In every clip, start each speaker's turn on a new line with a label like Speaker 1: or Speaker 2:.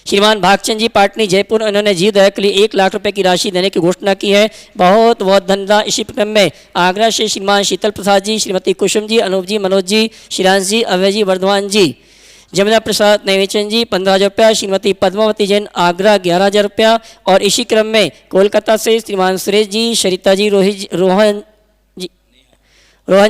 Speaker 1: श्रीमान भागचंद जी पाटनी जयपुर, उन्होंने जी दया के लिए 1 लाख रुपए की राशि देने की घोषणा की है। बहुत बहुत धन्यवाद। इसी क्रम में आगरा से श्रीमान शीतल प्रसाद जी, श्रीमती कुसुम जी, अनूप जी, मनोज जी, श्रीरांश जी, अभय जी, वर्धमान जी, जमुना प्रसाद नैवेचंद जी 15,000 रुपया, श्रीमती पद्मावती जैन आगरा 11,000 रुपया। और इसी क्रम में कोलकाता से श्रीमान सुरेश जी, सरिता जी, रोहन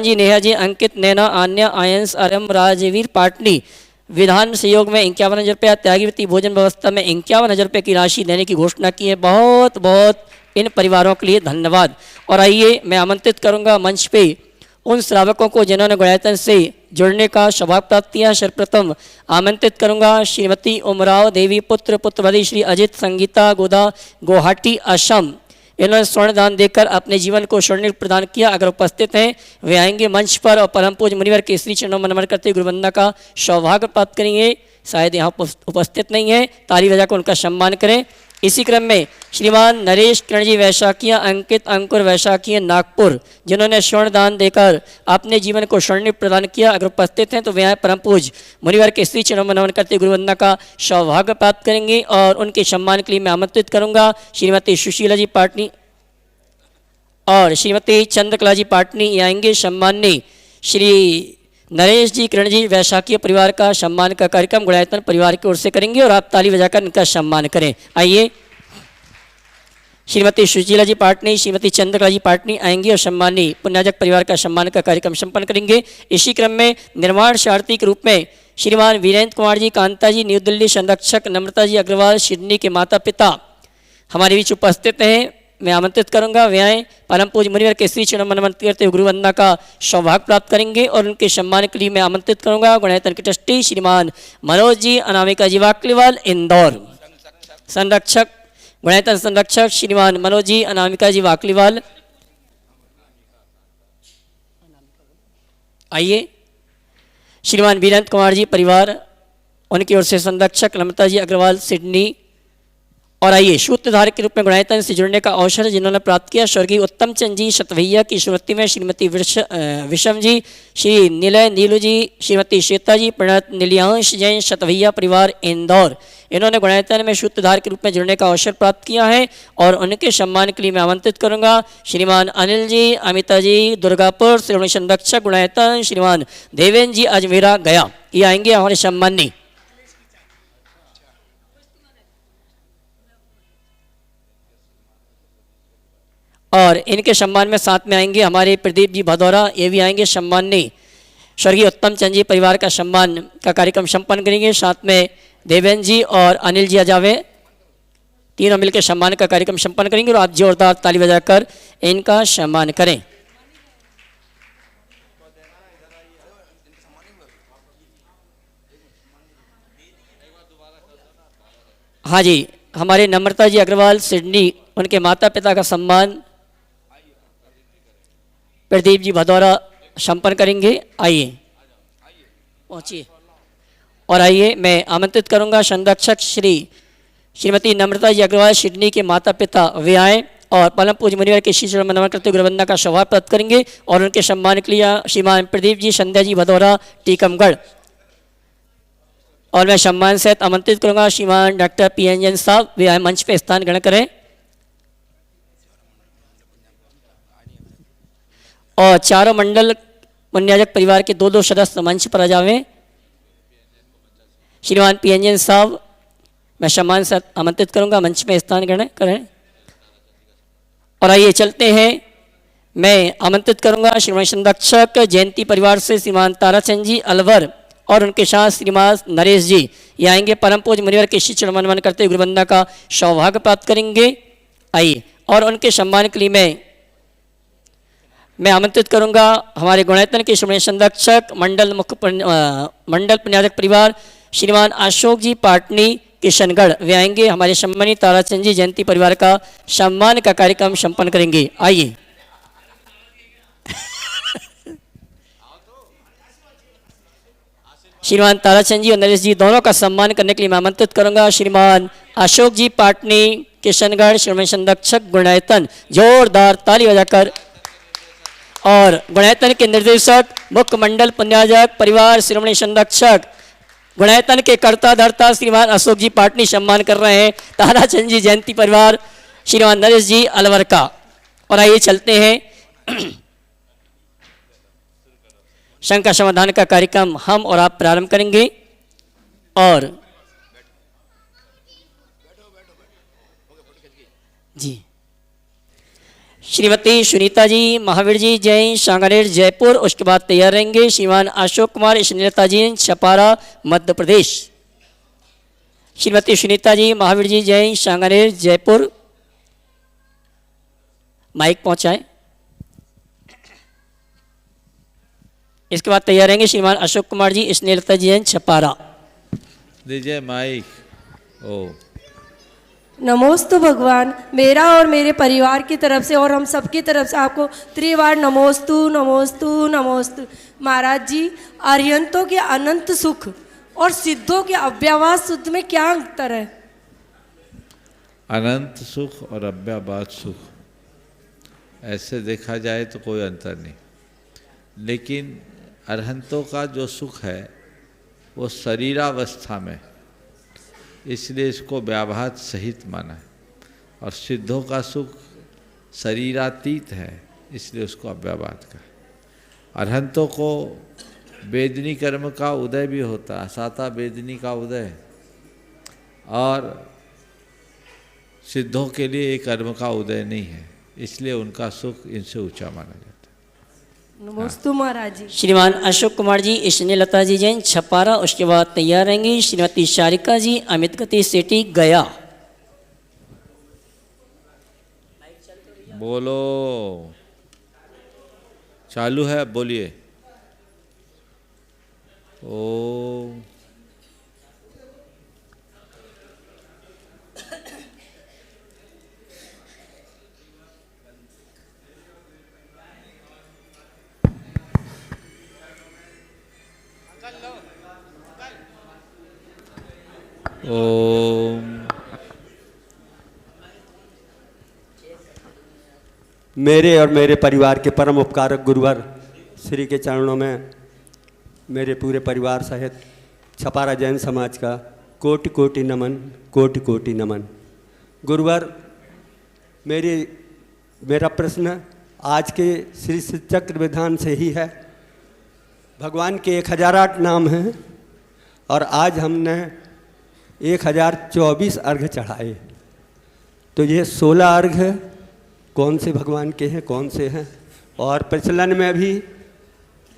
Speaker 1: जी, नेहा जी, अंकित, नैना, आन्या, आयंस, अरम, राजवीर पाटनी विधान सहयोग में 51,000 रुपया, त्यागीवती भोजन व्यवस्था में 51,000 रुपये की राशि देने की घोषणा की है। बहुत बहुत इन परिवारों के लिए धन्यवाद। और आइए मैं आमंत्रित करूंगा मंच पे उन श्रावकों को जिन्होंने गुणायतन से जुड़ने का सौभाग्य प्राप्त किया। सर्वप्रथम आमंत्रित करूंगा श्रीमती उमराव देवी, पुत्र पुत्रवती श्री अजित संगीता गोदा, गुवाहाटी असम। इन्होंने स्वर्ण दान देकर अपने जीवन को स्वर्णिम प्रदान किया। अगर उपस्थित हैं वे आएंगे मंच पर और परम पूज्य मुनिवर के श्री चरणों में नमन करते गुरुवंदना का सौभाग्य प्राप्त करेंगे। शायद यहाँ उपस्थित नहीं है, ताली बजाकर उनका सम्मान करें। इसी क्रम में श्रीमान नरेश किरण जी वैशाखिया, अंकित अंकुर वैशाखिया नागपुर, जिन्होंने स्वर्ण दान देकर अपने जीवन को स्वर्णिम प्रदान किया। अगर उपस्थित हैं तो वे आए परम पूज्य मुनिवर के श्री चरणों में नमन करते गुरुवंदना का सौभाग्य प्राप्त करेंगे। और उनके सम्मान के लिए मैं आमंत्रित करूंगा श्रीमती सुशीला जी पाटनी और श्रीमती चंद्रकला जी पाटनी आएंगे। सम्माननीय श्री नरेश जी किरण जी वैशाखी परिवार का सम्मान का कार्यक्रम गुणायतन परिवार की ओर से करेंगे और आप ताली बजाकर इनका सम्मान करें। आइए श्रीमती सुशीला जी पाटनी, श्रीमती चंद्रकला जी पाटनी आएंगी और सम्माननीय पुण्याजक परिवार का सम्मान का कार्यक्रम संपन्न करेंगे। इसी क्रम में निर्माण सारथी के रूप में श्रीमान वीरेंद्र कुमार जी कांता जी न्यू दिल्ली, संरक्षक नम्रता जी अग्रवाल सिडनी के माता पिता हमारे बीच उपस्थित हैं। मैं आमंत्रित करूंगा वे आए परम पूज्य मुनिवर के श्री चरण मनमन करते गुरुवंदना का सौभाग्य प्राप्त करेंगे। और उनके सम्मान के लिए मैं आमंत्रित करूंगा गुणायतन के ट्रस्टी श्रीमान मनोज जी, अनामिका जी वाकलीवाल इंदौर, संरक्षक गुणायतन संरक्षक श्रीमान मनोज जी, अनामिका जी वाकलीवाल। आइए श्रीमान वीरेंद्र कुमार जी परिवार, उनकी ओर से संरक्षक नम्रता जी अग्रवाल सिडनी। और आइए सूत्रधार के रूप में गुणायतन से जुड़ने का अवसर जिन्होंने प्राप्त किया स्वर्गीय उत्तम चंद जी शतभैया की स्मृति में श्रीमती विषम जी, श्री निलय नीलू जी, श्रीमती श्वेता जी, प्रणत नीलियांश जैन शतभैया परिवार इंदौर, इन्होंने गुणायतन में सूत्रधार के रूप में जुड़ने का अवसर प्राप्त किया है। और उनके सम्मान के लिए मैं आमंत्रित करूंगा श्रीमान अनिल जी, अमिता जी दुर्गापुर श्रेणी संरक्षक गुणायतन, श्रीमान देवेंद्र जी अजमेरा गया, ये आएंगे हमारे सम्मानी। और इनके सम्मान में साथ में आएंगे हमारे प्रदीप जी भदौरा, ये भी आएंगे सम्माननीय स्वर्गीय उत्तम चंद जी परिवार का सम्मान का कार्यक्रम संपन्न करेंगे। साथ में देवेंद्र जी और अनिल जी अजावे तीनों मिलकर सम्मान का कार्यक्रम संपन्न करेंगे। और आप जोरदार ताली बजाकर इनका सम्मान करें। हाँ जी, हमारे नम्रता जी अग्रवाल सिडनी, उनके माता पिता का सम्मान प्रदीप जी भदौरा संपन्न करेंगे। आइए पहुंचिए। और आइए मैं आमंत्रित करूंगा संरक्षक श्रीमती नम्रता जी अग्रवाल सिडनी के माता पिता वे आए और परम पूज्य मुनिवर के श्री चरण नमन करते गुरुवंदना का सौभाग्य प्राप्त करेंगे। और उनके सम्मान के लिए श्रीमान प्रदीप जी, संध्या जी भदौरा टीकमगढ़। और मैं सम्मान सहित आमंत्रित करूंगा श्रीमान डॉक्टर PN जैन साहब, वे आए मंच पे स्थान ग्रहण करें। और चारों मंडल पुण्याजक परिवार के 2-2 सदस्य मंच पर आ जावें। श्रीमान PN जैन साहब, मैं सम्मान से आमंत्रित करूंगा मंच में स्थान ग्रहण करें। और आइए चलते हैं, मैं आमंत्रित करूंगा श्रीमान संरक्षक जयंती परिवार से श्रीमान ताराचंद जी अलवर और उनके साथ श्रीमान नरेश जी, ये आएंगे परम पूज्य मुनिवर के श्री चरण मनमन करते गुरुवंदना का सौभाग्य प्राप्त करेंगे। आइए और उनके सम्मान के लिए मैं आमंत्रित करूंगा हमारे गुणायतन के श्रीमान संरक्षक मंडल पुण्याजक परिवार श्रीमान अशोक जी पाटनी किशनगढ़, वे आएंगे हमारे सम्मानित ताराचंद जी जयंती परिवार का सम्मान का कार्यक्रम संपन्न करेंगे। आइए श्रीमान ताराचंद जी और नरेश जी दोनों का सम्मान करने के लिए मैं आमंत्रित करूंगा श्रीमान अशोक जी पाटनी किशनगढ़ श्रीमान संरक्षक गुणायतन, जोरदार ताली बजाकर। और गुणायतन के निर्देशक मुख्य मंडल पुण्याजक परिवार श्रीमणी संरक्षक गुणायतन के कर्ता धर्ता श्रीमान अशोक जी पाटनी सम्मान कर रहे हैं ताराचंद जी जयंती परिवार श्रीमान नरेश जी अलवर का। और आइए चलते हैं शंका समाधान का कार्यक्रम हम और आप प्रारंभ करेंगे। और जी श्रीमती सुनीता जी महावीर जी जैन सांगानेर जयपुर, उसके बाद तैयार रहेंगे श्रीमान अशोक कुमार स्नेहलता जी छपारा मध्य प्रदेश। श्रीमती सुनीता जी महावीर जी जैन सांगानेर जयपुर, माइक पहुंचाएं। इसके बाद तैयार रहेंगे श्रीमान अशोक कुमार जी स्नेहलता जी जैन छपारा।
Speaker 2: दीजिए माइक। ओ
Speaker 3: नमोस्तु भगवान, मेरा और मेरे परिवार की तरफ से और हम सबकी तरफ से आपको त्रिवार नमोस्तु नमोस्तु नमोस्तु। महाराज जी, अरिहंतों के अनंत सुख और सिद्धों के अव्यवहार शुद्ध में क्या अंतर है?
Speaker 2: अनंत सुख और अव्यवहार सुख ऐसे देखा जाए तो कोई अंतर नहीं, लेकिन अरहंतों का जो सुख है वो शरीरावस्था में, इसलिए इसको व्यवहार सहित माना है। और सिद्धों का सुख शरीरातीत है, इसलिए उसको अव्यवहार का। अरहंतों को वेदनी कर्म का उदय भी होता है, साता वेदनी का उदय, और सिद्धों के लिए एक कर्म का उदय नहीं है, इसलिए उनका सुख इनसे ऊंचा माना जाता है।
Speaker 3: नमोस्तु महाराज जी।
Speaker 1: श्रीमान अशोक कुमार जी स्नेहलता जी जैन छपारा, उसके बाद तैयार रहेंगी श्रीमती शारिका जी अमित गति सेठी गया।
Speaker 2: बोलो, चालू है, बोलिए। ओ ओम।
Speaker 4: मेरे और मेरे परिवार के परम उपकारक गुरुवर श्री के चरणों में मेरे पूरे परिवार सहित छपारा जैन समाज का कोटि कोटि नमन, कोटि कोटि नमन। गुरुवर, मेरा प्रश्न आज के श्री चक्र विधान से ही है। भगवान के 1008 नाम हैं और आज हमने 1024 अर्घ चढ़ाए, तो ये 16 अर्घ कौन से भगवान के हैं, कौन से हैं? और प्रचलन में भी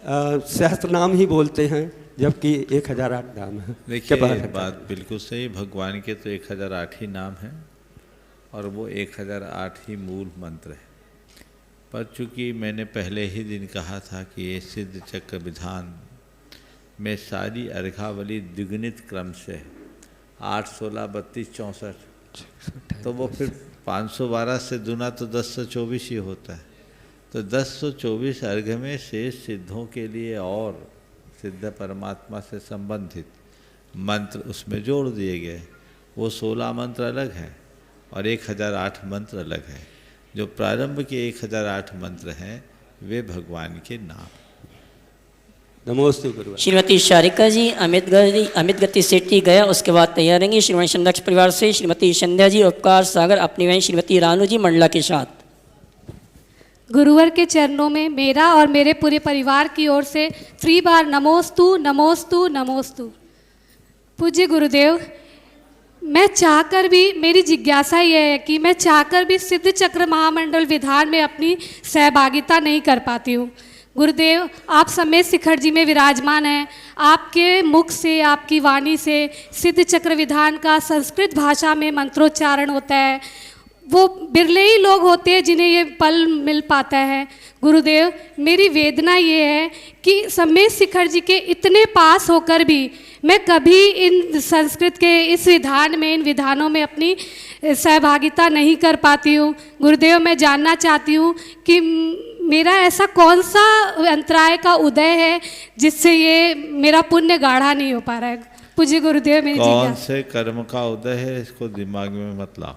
Speaker 4: सहस्त्र नाम ही बोलते हैं, जबकि 1008 नाम है।
Speaker 2: देखिए, बात बिल्कुल सही, भगवान के तो 1008 ही नाम हैं और वो 1008 ही मूल मंत्र है। पर चूँकि मैंने पहले ही दिन कहा था कि ये सिद्ध चक्र विधान में सारी अर्घावली द्विगुणित क्रम से 8, 16, 32, 64, तो वो फिर 512 से दुना तो 1024 ही होता है। तो 1024 अर्घ में शेष सिद्धों के लिए और सिद्ध परमात्मा से संबंधित मंत्र उसमें जोड़ दिए गए। वो 16 मंत्र अलग हैं और 1008 मंत्र अलग है। जो प्रारंभ के 1008 मंत्र हैं वे भगवान के नाम।
Speaker 4: नमोस्तु गुरुवर।
Speaker 1: श्रीमती शारिका जी अमित गति सेठी गया, उसके बाद तैयार रहेंगी श्रीमती संदक्ष परिवार से श्रीमती संध्या जी उपकार सागर अपनी बहन श्रीमती रानू जी मंडला के साथ।
Speaker 5: गुरुवर के चरणों में मेरा और मेरे पूरे परिवार की ओर से 3 बार नमोस्तु नमोस्तु नमोस्तु। पूज्य गुरुदेव, मैं चाहकर भी, मेरी जिज्ञासा ये है कि मैं चाहकर भी सिद्ध चक्र महामंडल विधान में अपनी सहभागिता नहीं कर पाती हूँ। गुरुदेव, आप समेत शिखर जी में विराजमान हैं, आपके मुख से, आपकी वाणी से सिद्ध चक्र विधान का संस्कृत भाषा में मंत्रोच्चारण होता है। वो बिरले ही लोग होते हैं जिन्हें ये पल मिल पाता है। गुरुदेव, मेरी वेदना ये है कि समेत शिखर जी के इतने पास होकर भी मैं कभी इन संस्कृत के इस विधान में, इन विधानों में अपनी सहभागिता नहीं कर पाती हूँ। गुरुदेव, मैं जानना चाहती हूँ कि मेरा ऐसा कौन सा अंतराय का उदय है जिससे ये मेरा पुण्य गाढ़ा नहीं हो पा रहा है। पूज्य गुरुदेव, मेरी
Speaker 2: कौन से कर्म का उदय है इसको दिमाग में मत लाओ।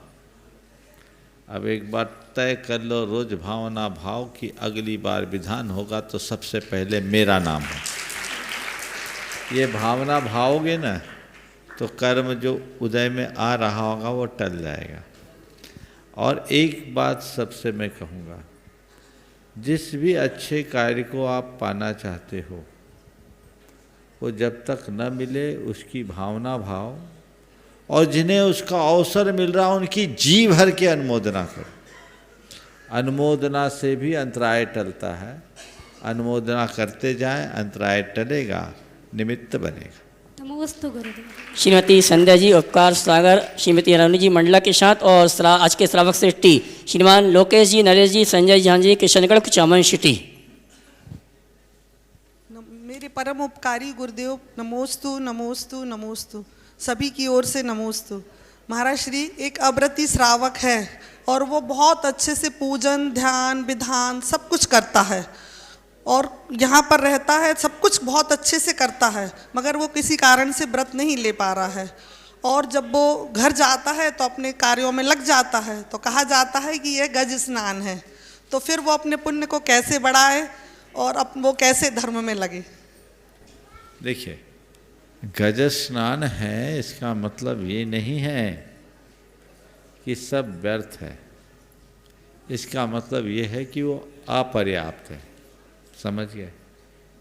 Speaker 2: अब एक बात तय कर लो, रोज भावना भाव कि अगली बार विधान होगा तो सबसे पहले मेरा नाम है। ये भावना भाओगे ना तो कर्म जो उदय में आ रहा होगा वो टल जाएगा। और एक बात सबसे मैं कहूँगा, जिस भी अच्छे कार्य को आप पाना चाहते हो वो जब तक न मिले उसकी भावना भाव, और जिन्हें उसका अवसर मिल रहा उनकी जी भर के अनुमोदना करो। अनुमोदना से भी अंतराय टलता है, अनुमोदना करते जाएं, अंतराय टलेगा, निमित्त बनेगा।
Speaker 5: नमोस्तु गुरुदेव।
Speaker 1: श्रीमती संध्या जी उपकार सागर, श्रीमती रानी जी मंडला के साथ और आज के श्रावक श्रेष्ठी श्रीमान लोकेश जी, नरेश जी, संजय झांझी जी, किशनगढ़ चामन सिटी।
Speaker 6: मेरे परम उपकारी गुरुदेव, नमोस्तु नमोस्तु नमोस्तु, सभी की ओर से नमोस्तु। महाराज श्री एक अव्रती श्रावक है और वो बहुत अच्छे से पूजन ध्यान विधान सब कुछ करता है और यहाँ पर रहता है, सब कुछ बहुत अच्छे से करता है, मगर वो किसी कारण से व्रत नहीं ले पा रहा है। और जब वो घर जाता है तो अपने कार्यों में लग जाता है, तो कहा जाता है कि यह गज स्नान है। तो फिर वो अपने पुण्य को कैसे बढ़ाए और वो कैसे धर्म में लगे?
Speaker 2: देखिए, गज स्नान है इसका मतलब ये नहीं है कि सब व्यर्थ है। इसका मतलब ये है कि वो अपर्याप्त है। समझ गए?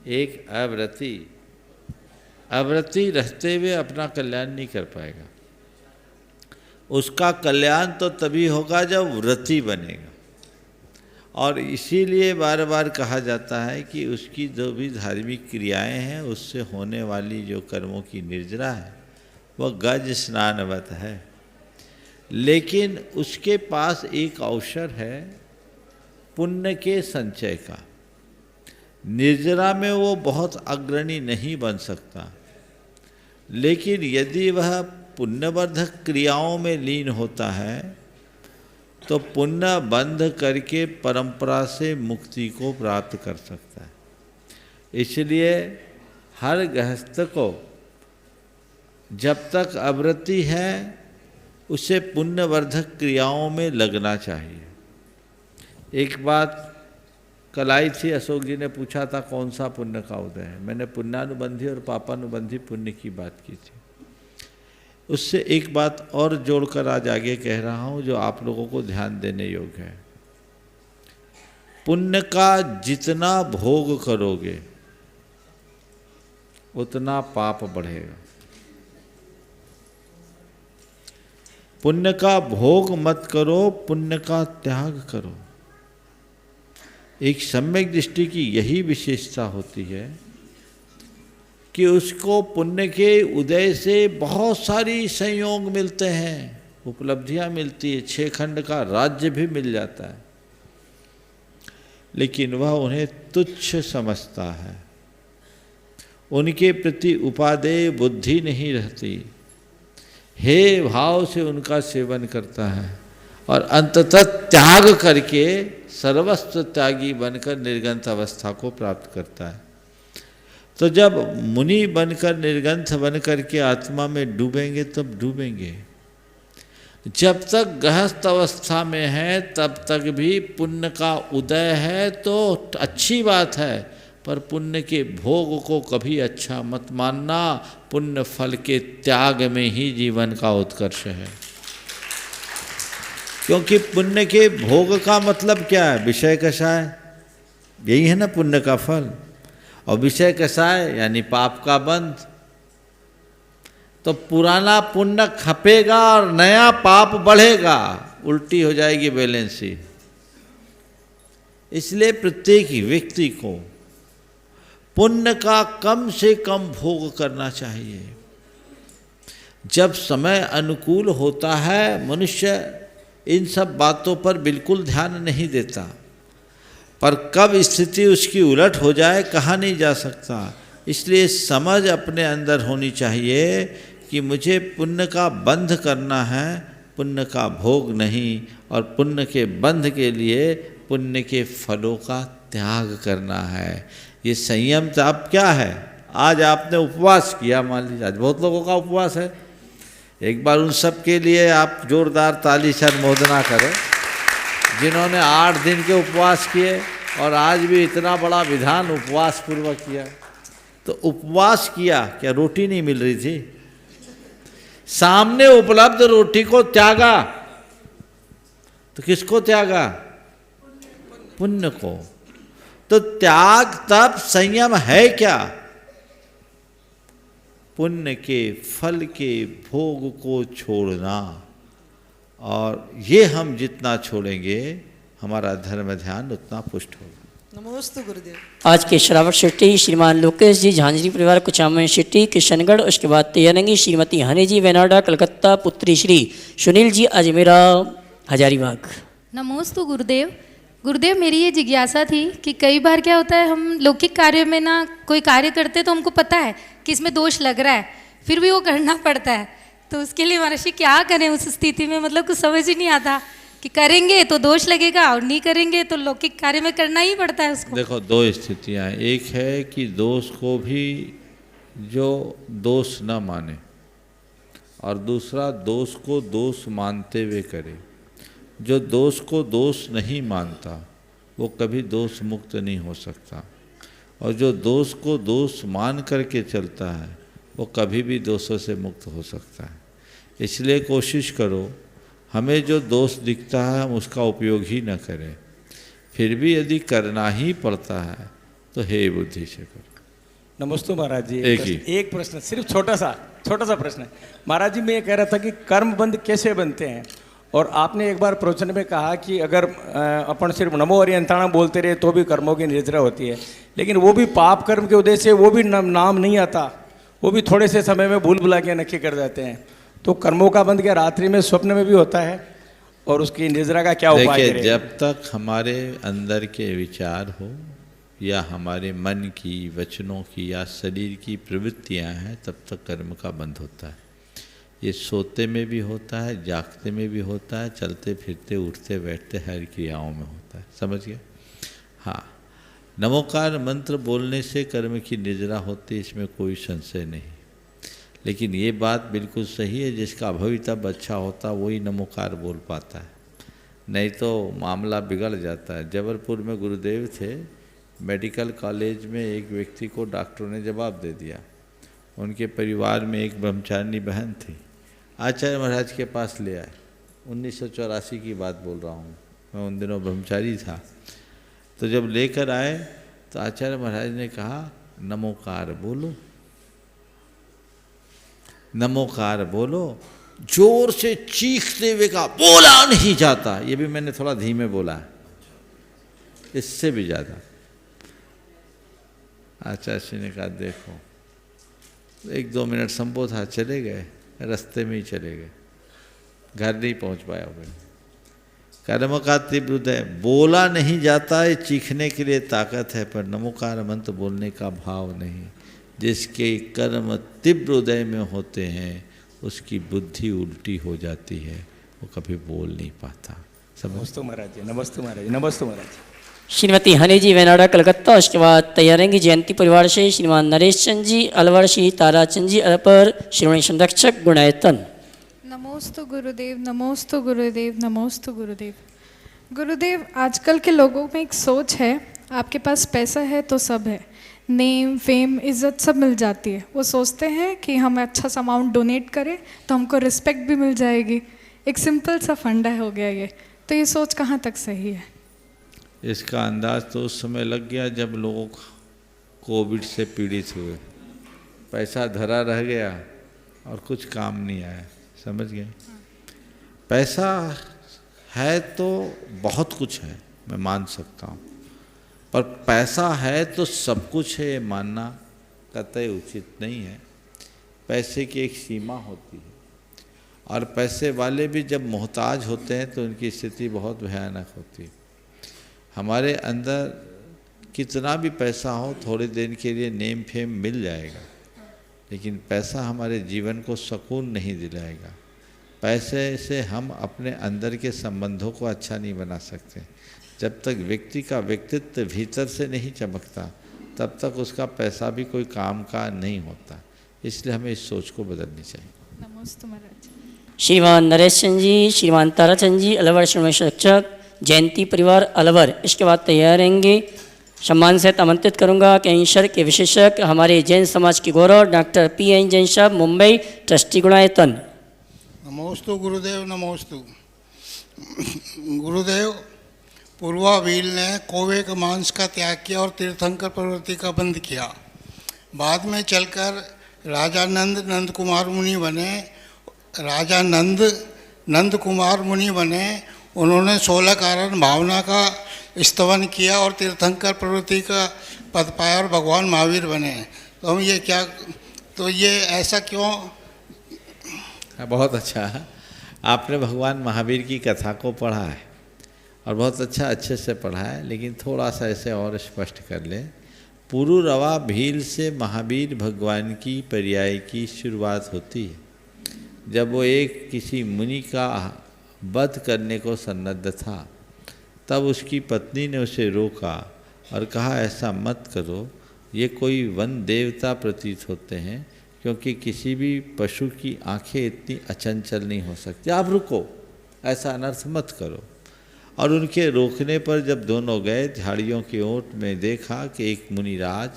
Speaker 2: एक अव्रती रहते हुए अपना कल्याण नहीं कर पाएगा। उसका कल्याण तो तभी होगा जब व्रती बनेगा। और इसीलिए बार बार कहा जाता है कि उसकी जो भी धार्मिक क्रियाएं हैं उससे होने वाली जो कर्मों की निर्जरा है वह गज स्नानवत है। लेकिन उसके पास एक अवसर है पुण्य के संचय का। निर्जरा में वो बहुत अग्रणी नहीं बन सकता, लेकिन यदि वह पुण्यवर्धक क्रियाओं में लीन होता है तो पुण्य बंध करके परंपरा से मुक्ति को प्राप्त कर सकता है। इसलिए हर गृहस्थ को जब तक अव्रती है उसे पुण्यवर्धक क्रियाओं में लगना चाहिए। एक बात कल आई थी, अशोक जी ने पूछा था कौन सा पुण्य का उदय है। मैंने पुण्यानुबंधी और पापानुबंधी पुण्य की बात की थी। उससे एक बात और जोड़कर आज आगे कह रहा हूँ जो आप लोगों को ध्यान देने योग्य है। पुण्य का जितना भोग करोगे उतना पाप बढ़ेगा। पुण्य का भोग मत करो, पुण्य का त्याग करो। एक सम्यक दृष्टि की यही विशेषता होती है कि उसको पुण्य के उदय से बहुत सारी संयोग मिलते हैं, उपलब्धियां मिलती है, 6 खंड का राज्य भी मिल जाता है, लेकिन वह उन्हें तुच्छ समझता है। उनके प्रति उपादेय बुद्धि नहीं रहती, हे भाव से उनका सेवन करता है और अंततः त्याग करके सर्वस्व त्यागी बनकर निर्गंथ अवस्था को प्राप्त करता है। तो जब मुनि बनकर निर्गंथ बनकर के आत्मा में डूबेंगे तब डूबेंगे। जब तक गृहस्थ अवस्था में है तब तक भी पुण्य का उदय है तो अच्छी बात है, पर पुण्य के भोग को कभी अच्छा मत मानना। पुण्य फल के त्याग में ही जीवन का उत्कर्ष है। क्योंकि पुण्य के भोग का मतलब क्या है? विषय कषाय, यही है ना पुण्य का फल। और विषय कषाय यानी पाप का बंध। तो पुराना पुण्य खपेगा और नया पाप बढ़ेगा, उल्टी हो जाएगी बैलेंस शीट। इसलिए प्रत्येक व्यक्ति को पुण्य का कम से कम भोग करना चाहिए। जब समय अनुकूल होता है मनुष्य इन सब बातों पर बिल्कुल ध्यान नहीं देता, पर कब स्थिति उसकी उलट हो जाए कहा नहीं जा सकता। इसलिए समझ अपने अंदर होनी चाहिए कि मुझे पुण्य का बंध करना है, पुण्य का भोग नहीं। और पुण्य के बंध के लिए पुण्य के फलों का त्याग करना है। ये संयम तब क्या है? आज आपने उपवास किया, मान लीजिए आज बहुत लोगों का उपवास है, एक बार उन सब के लिए आप जोरदार ताली से अनुमोदना करें जिन्होंने 8 दिन के उपवास किए और आज भी इतना बड़ा विधान उपवास पूर्वक किया। तो उपवास किया, क्या रोटी नहीं मिल रही थी? सामने उपलब्ध रोटी को त्यागा, तो किसको त्यागा? पुण्य को। तो त्याग तप संयम है क्या? पुण्य के फल के भोग को छोड़ना। और ये हम जितना छोड़ेंगे हमारा धर्म ध्यान उतना पुष्ट होगा।
Speaker 6: नमोस्तु गुरुदेव।
Speaker 1: आज के श्रावक शेट्टी श्रीमान लोकेश जी झांझरी परिवार कुचामन शेट्टी किशनगढ़, उसके बाद तैयारंगी श्रीमती हनी जी वेनाडा कलकत्ता, पुत्री श्री सुनील जी अजमेरा हजारीबाग।
Speaker 7: नमोस्तु गुरुदेव। गुरुदेव, मेरी ये जिज्ञासा थी कि कई बार क्या होता है, हम लौकिक कार्य में ना कोई कार्य करते तो हमको पता है कि इसमें दोष लग रहा है, फिर भी वो करना पड़ता है। तो उसके लिए महर्षि क्या करें उस स्थिति में? मतलब कुछ समझ ही नहीं आता कि करेंगे तो दोष लगेगा और नहीं करेंगे तो लौकिक कार्य में करना ही पड़ता है उसको।
Speaker 2: देखो, दो स्थितियाँ, एक है कि दोष को भी जो दोष न माने, और दूसरा दोष को दोष मानते हुए करे। जो दोष को दोष नहीं मानता वो कभी दोष मुक्त नहीं हो सकता, और जो दोष को दोष मान करके चलता है वो कभी भी दोषों से मुक्त हो सकता है। इसलिए कोशिश करो, हमें जो दोष दिखता है हम उसका उपयोग ही न करें, फिर भी यदि करना ही पड़ता है तो हे बुद्धि से करो।
Speaker 8: नमस्ते महाराज जी।
Speaker 2: एक
Speaker 8: प्रश्न, सिर्फ छोटा सा प्रश्न है महाराज जी। मैं ये कह रहा था कि कर्म बंध कैसे बनते हैं, और आपने एक बार प्रवचन में कहा कि अगर अपन सिर्फ नमो हरियंत्राणा बोलते रहे तो भी कर्मों की निर्जरा होती है, लेकिन वो भी पाप कर्म के उदय से वो भी नाम नहीं आता, वो भी थोड़े से समय में भूल भुला के नक्की कर जाते हैं। तो कर्मों का बंध क्या रात्रि में स्वप्न में भी होता है, और उसकी निर्जरा का क्या उपाय?
Speaker 2: देखिए, जब तक हमारे अंदर के विचार हो या हमारे मन की, वचनों की या शरीर की प्रवृत्तियां हैं, तब तक कर्म का बंध होता है। ये सोते में भी होता है, जागते में भी होता है, चलते फिरते उठते बैठते हर क्रियाओं में होता है। समझ गए? हाँ, नमोकार मंत्र बोलने से कर्म की निर्जरा होती है, इसमें कोई संशय नहीं। लेकिन ये बात बिल्कुल सही है, जिसका भविष्य अच्छा होता वही नमोकार बोल पाता है, नहीं तो मामला बिगड़ जाता है। जबलपुर में गुरुदेव थे, मेडिकल कॉलेज में एक व्यक्ति को डॉक्टरों ने जवाब दे दिया। उनके परिवार में एक ब्रह्मचारिणी बहन थी, आचार्य महाराज के पास ले आए। 1984 की बात बोल रहा हूँ, मैं उन दिनों ब्रह्मचारी था। तो जब लेकर आए तो आचार्य महाराज ने कहा, नमोकार बोलो, नमोकार बोलो। जोर से चीखते हुए कहा, बोला नहीं जाता। ये भी मैंने थोड़ा धीमे बोला है, इससे भी ज़्यादा। आचार्य जी ने कहा, देखो, 1-2 मिनट संबोधा, चले गए, रास्ते में ही चले गए, घर नहीं पहुंच पाया। कर्म का तीव्र उदय, बोला नहीं जाता है, चीखने के लिए ताकत है, पर नमोकार मंत्र बोलने का भाव नहीं। जिसके कर्म तीव्र उदय में होते हैं उसकी बुद्धि उल्टी हो जाती है, वो कभी बोल नहीं पाता।
Speaker 8: नमस्ते महाराज जी। नमस्ते महाराज जी। नमस्ते महाराज जी।
Speaker 1: श्रीमती हनी जी वेनाडा कलकत्ता, उसके बाद तैयारेंगी जयंती परिवार से श्रीमान नरेश चंद जी अलवर, श्री ताराचंद जी अलपर, श्रीमणी संरक्षक गुणायतन।
Speaker 9: नमोस्तु गुरुदेव, नमोस्तु गुरुदेव, नमोस्तु गुरुदेव। गुरुदेव, आजकल के लोगों में एक सोच है, आपके पास पैसा है तो सब है, नेम फेम इज़्ज़त सब मिल जाती है। वो सोचते हैं कि हम अच्छा सा अमाउंट डोनेट करें तो हमको रिस्पेक्ट भी मिल जाएगी। एक सिंपल सा फंडा हो गया ये, तो ये सोच कहाँ तक सही है?
Speaker 2: इसका अंदाज तो उस समय लग गया जब लोग कोविड से पीड़ित हुए, पैसा धरा रह गया और कुछ काम नहीं आया। समझ गए? पैसा है तो बहुत कुछ है, मैं मान सकता हूँ, पर पैसा है तो सब कुछ है ये मानना कतई उचित नहीं है। पैसे की एक सीमा होती है, और पैसे वाले भी जब मोहताज होते हैं तो उनकी स्थिति बहुत भयानक होती है। हमारे अंदर कितना भी पैसा हो, थोड़े दिन के लिए नेम फेम मिल जाएगा, लेकिन पैसा हमारे जीवन को सुकून नहीं दिलाएगा। पैसे से हम अपने अंदर के संबंधों को अच्छा नहीं बना सकते। जब तक व्यक्ति का व्यक्तित्व भीतर से नहीं चमकता, तब तक उसका पैसा भी कोई काम का नहीं होता। इसलिए हमें इस सोच को बदलनी चाहिए।
Speaker 9: नमस्ते महाराज।
Speaker 1: श्रीमान नरेश चंद जी, श्रीमान ताराचंद जी अलवर, श्रीमणी संरक्षक जयंती परिवार अलवर। इसके बाद तैयार रहेंगे सम्मान से आमंत्रित करूंगा कैंसर के विशेषज्ञ हमारे जैन समाज के गौरव डॉक्टर P.N. जैन साहब, मुंबई, ट्रस्टी गुणायतन।
Speaker 10: नमोस्तु गुरुदेव, नमोस्तु गुरुदेव। पूर्वा भील ने कौवे का मांस का त्याग किया और तीर्थंकर प्रवृत्ति का बंद किया। बाद में चलकर राजा नंद कुमार मुनि बने। राजा नंद कुमार मुनि बने। उन्होंने 16 कारण भावना का स्तवन किया और तीर्थंकर प्रवृत्ति का पद पाया और भगवान महावीर बने। तो हम ये क्या, तो ये ऐसा क्यों?
Speaker 2: बहुत अच्छा है, आपने भगवान महावीर की कथा को पढ़ा है और बहुत अच्छे से पढ़ा है, लेकिन थोड़ा सा ऐसे और स्पष्ट कर लें। पुरुरवा भील से महावीर भगवान की पर्याय की शुरुआत होती है। जब वो एक किसी मुनि का वध करने को सन्नद्ध था, तब उसकी पत्नी ने उसे रोका और कहा ऐसा मत करो, ये कोई वन देवता प्रतीत होते हैं, क्योंकि किसी भी पशु की आंखें इतनी अचंचल नहीं हो सकती, आप रुको, ऐसा अनर्थ मत करो। और उनके रोकने पर जब दोनों गए, झाड़ियों की ओट में देखा कि एक मुनिराज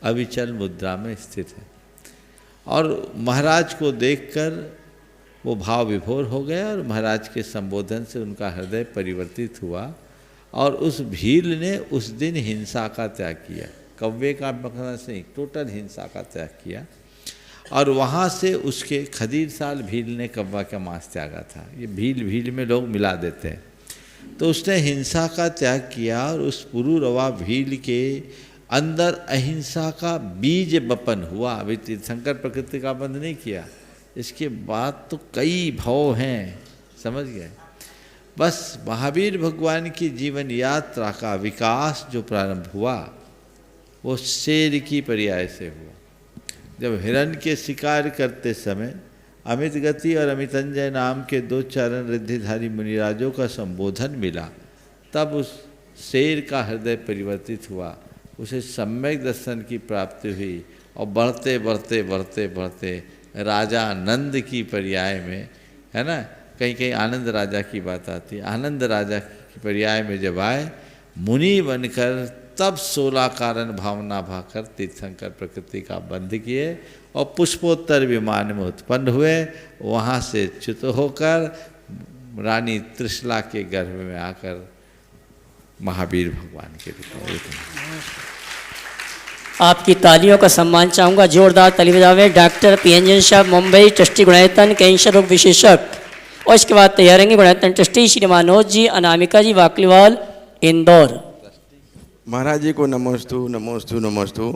Speaker 2: अविचल मुद्रा में स्थित है, और महाराज को देखकर वो भाव विभोर हो गया और महाराज के संबोधन से उनका हृदय परिवर्तित हुआ और उस भील ने उस दिन हिंसा का त्याग किया। कव्वे का मकसद से टोटल हिंसा का त्याग किया और वहाँ से उसके खदीर साल भील ने कव्वा का मांस त्यागा था। ये भील में लोग मिला देते हैं। तो उसने हिंसा का त्याग किया और उस पुरुरवा भील के अंदर अहिंसा का बीज बपन हुआ। अभी तीर्थंकर प्रकृति का बंद नहीं किया, इसके बाद तो कई भाव हैं, समझ गए। बस महावीर भगवान की जीवन यात्रा का विकास जो प्रारंभ हुआ वो शेर की पर्याय से हुआ। जब हिरण के शिकार करते समय अमित गति और अमितंजय नाम के 2 चरण रिद्धिधारी मुनिराजों का संबोधन मिला, तब उस शेर का हृदय परिवर्तित हुआ, उसे सम्यक दर्शन की प्राप्ति हुई और बढ़ते बढ़ते बढ़ते बढ़ते राजा नंद की पर्याय में, है ना, कहीं कहीं आनंद राजा की बात आती है, आनंद राजा की पर्याय में जब आए मुनि बनकर, तब 16 कारण भावना भाकर तीर्थंकर प्रकृति का बंध किए और पुष्पोत्तर विमान में उत्पन्न हुए। वहाँ से च्युत होकर रानी त्रिशला के गर्भ में आकर महावीर भगवान के रूप में।
Speaker 1: आपकी तालियों का सम्मान चाहूँगा, जोरदार ताली बजावे डॉक्टर P.N. जैन साहब, मुंबई, ट्रस्टी गुणायतन, कैंसर रोग विशेषज्ञ। और इसके बाद तैयार रहेंगे गुणायतन ट्रस्टी श्री मनोज जी, अनामिका जी, वाकलीवाल, इंदौर।
Speaker 11: महाराज जी को नमोस्तु नमोस्तु नमोस्तु।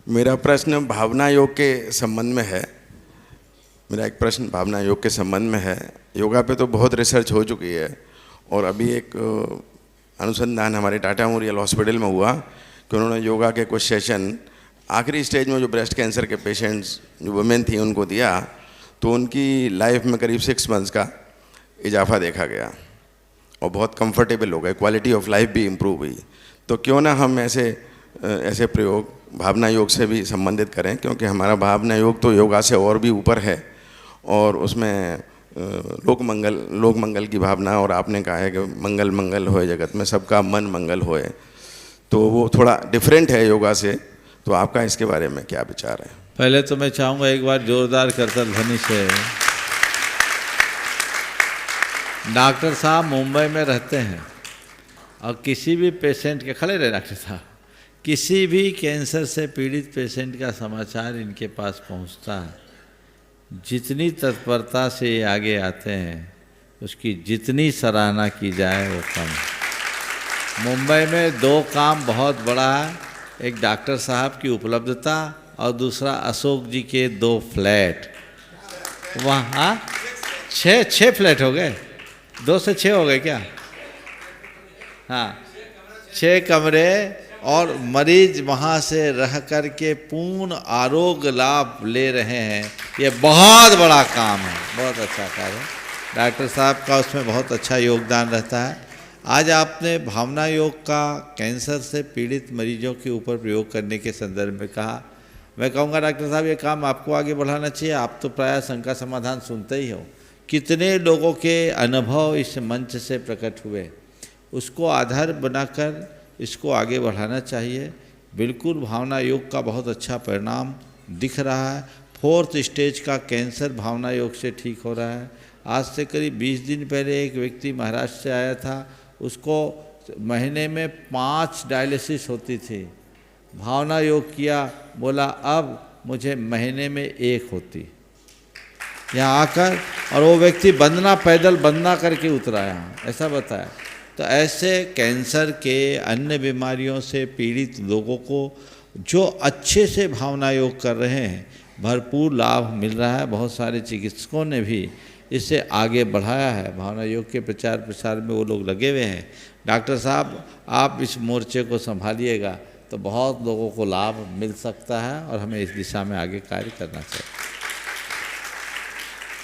Speaker 11: मेरा प्रश्न भावना योग के संबंध में है। मेरा एक प्रश्न भावना योग के संबंध में है। योगा पे तो बहुत रिसर्च हो चुकी है और अभी एक अनुसंधान हमारे टाटा मेमोरियल हॉस्पिटल में हुआ कि उन्होंने योगा के कुछ सेशन आखिरी स्टेज में जो ब्रेस्ट कैंसर के पेशेंट्स जो वुमेन थी उनको दिया, तो उनकी लाइफ में करीब 6 मंथ्स का इजाफा देखा गया और बहुत कंफर्टेबल हो गए, क्वालिटी ऑफ लाइफ भी इम्प्रूव हुई। तो क्यों ना हम ऐसे प्रयोग भावना योग से भी संबंधित करें, क्योंकि हमारा भावना योग तो योगा से और भी ऊपर है और उसमें लोक मंगल की भावना, और आपने कहा है कि मंगल मंगल होए जगत में, सबका मन मंगल होए, तो वो थोड़ा डिफरेंट है योगा से। तो आपका इसके बारे में क्या विचार है?
Speaker 2: पहले तो मैं चाहूँगा एक बार जोरदार करतल ध्वनि से। डॉक्टर साहब मुंबई में रहते हैं और किसी भी पेशेंट के, खड़े रहे डॉक्टर साहब, किसी भी कैंसर से पीड़ित पेशेंट का समाचार इनके पास पहुंचता है, जितनी तत्परता से ये आगे आते हैं उसकी जितनी सराहना की जाए वो कम है। मुंबई में 2 काम बहुत बड़ा है, एक डॉक्टर साहब की उपलब्धता और दूसरा अशोक जी के 2 फ्लैट। वहाँ 6 फ्लैट हो गए, 2 से 6 हो गए क्या? हाँ, 6 कमरे और मरीज वहाँ से रह कर के पूर्ण आरोग्य लाभ ले रहे हैं। ये बहुत बड़ा काम है, बहुत अच्छा कार्य है। डॉक्टर साहब का उसमें बहुत अच्छा योगदान रहता है। आज आपने भावना योग का कैंसर से पीड़ित मरीजों के ऊपर प्रयोग करने के संदर्भ में कहा। मैं कहूँगा डॉक्टर साहब ये काम आपको आगे बढ़ाना चाहिए। आप तो प्रायः शंका समाधान सुनते ही हो। कितने लोगों के अनुभव इस मंच से प्रकट हुए, उसको आधार बनाकर इसको आगे बढ़ाना चाहिए। बिल्कुल भावना योग का बहुत अच्छा परिणाम दिख रहा है। 4th स्टेज का कैंसर भावना योग से ठीक हो रहा है। आज से करीब 20 दिन पहले एक व्यक्ति महाराष्ट्र से आया था, उसको महीने में 5 डायलिसिस होती थी। भावना योग किया, बोला अब मुझे महीने में 1 होती। यहाँ आकर और वो व्यक्ति बंदना, पैदल बंदना करके उतरा यहाँ, ऐसा बताया। तो ऐसे कैंसर के अन्य बीमारियों से पीड़ित लोगों को जो अच्छे से भावना योग कर रहे हैं, भरपूर लाभ मिल रहा है। बहुत सारे चिकित्सकों ने भी इसे आगे बढ़ाया है। भावना योग के प्रचार प्रसार में वो लोग लगे हुए हैं। डॉक्टर साहब, आप इस मोर्चे को संभालिएगा तो बहुत लोगों को लाभ मिल सकता है और हमें इस दिशा में आगे कार्य करना चाहिए।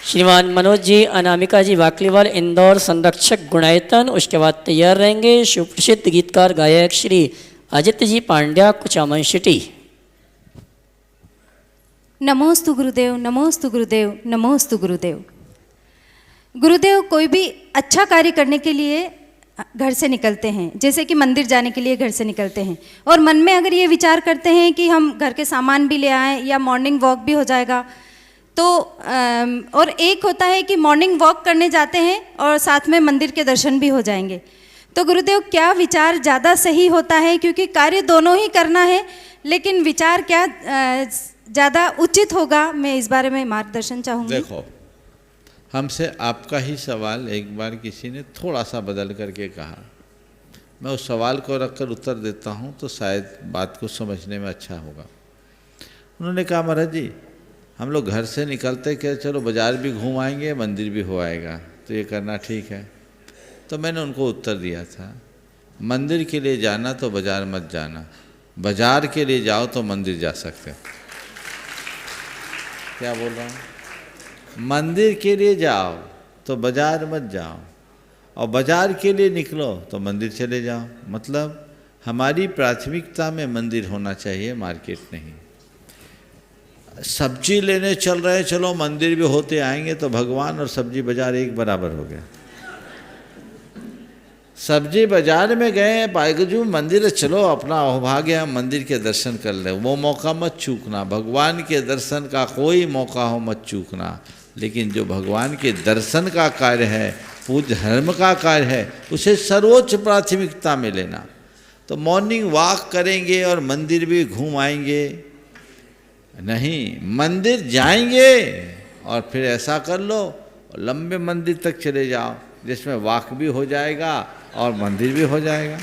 Speaker 1: श्रीमान मनोज जी, अनामिका जी वाकलीवाल, इंदौर संरक्षक गुणायतन। उसके बाद तैयार रहेंगे सुप्रसिद्ध गीतकार गायक श्री अजित जी पांड्या, कुचामन सिटी।
Speaker 12: नमोस्तु गुरुदेव, नमोस्तु गुरुदेव, नमोस्तु गुरुदेव। गुरुदेव, कोई भी अच्छा कार्य करने के लिए घर से निकलते हैं, जैसे कि मंदिर जाने के लिए घर से निकलते हैं, और मन में अगर ये विचार करते हैं कि हम घर के सामान भी ले आएँ या मॉर्निंग वॉक भी हो जाएगा, तो और एक होता है कि मॉर्निंग वॉक करने जाते हैं और साथ में मंदिर के दर्शन भी हो जाएंगे। तो गुरुदेव, क्या विचार ज़्यादा सही होता है? क्योंकि कार्य दोनों ही करना है, लेकिन विचार क्या ज़्यादा उचित होगा? मैं इस बारे में मार्गदर्शन चाहूँगी।
Speaker 2: देखो, हमसे आपका ही सवाल एक बार किसी ने थोड़ा सा बदल करके कहा, मैं उस सवाल को रखकर उत्तर देता हूँ तो शायद बात को समझने में अच्छा होगा। उन्होंने कहा, महाराज जी हम लोग घर से निकलते कि चलो बाज़ार भी घूम आएंगे, मंदिर भी हो आएगा, तो ये करना ठीक है। तो मैंने उनको उत्तर दिया था, मंदिर के लिए जाना तो बाज़ार मत जाना, बाज़ार के लिए जाओ तो मंदिर जा सकते हो। क्या बोल रहा हूँ? मंदिर के लिए जाओ तो बाज़ार मत जाओ, और बाज़ार के लिए निकलो तो मंदिर चले जाओ। मतलब हमारी प्राथमिकता में मंदिर होना चाहिए, मार्केट नहीं। सब्जी लेने चल रहे, चलो मंदिर भी होते आएंगे, तो भगवान और सब्जी बाज़ार एक बराबर हो गया। सब्जी बाज़ार में गए, बागजू मंदिर, चलो अपना अहोभाग्य हम मंदिर के दर्शन कर ले, वो मौका मत चूकना। भगवान के दर्शन का कोई मौका हो मत चूकना, लेकिन जो भगवान के दर्शन का कार्य है, पूज्य धर्म का कार्य है, उसे सर्वोच्च प्राथमिकता में लेना। तो मॉर्निंग वॉक करेंगे और मंदिर भी घूम आएंगे नहीं, मंदिर जाएंगे और फिर ऐसा कर लो लंबे मंदिर तक चले जाओ, जिसमें वॉक भी हो जाएगा और मंदिर भी हो जाएगा।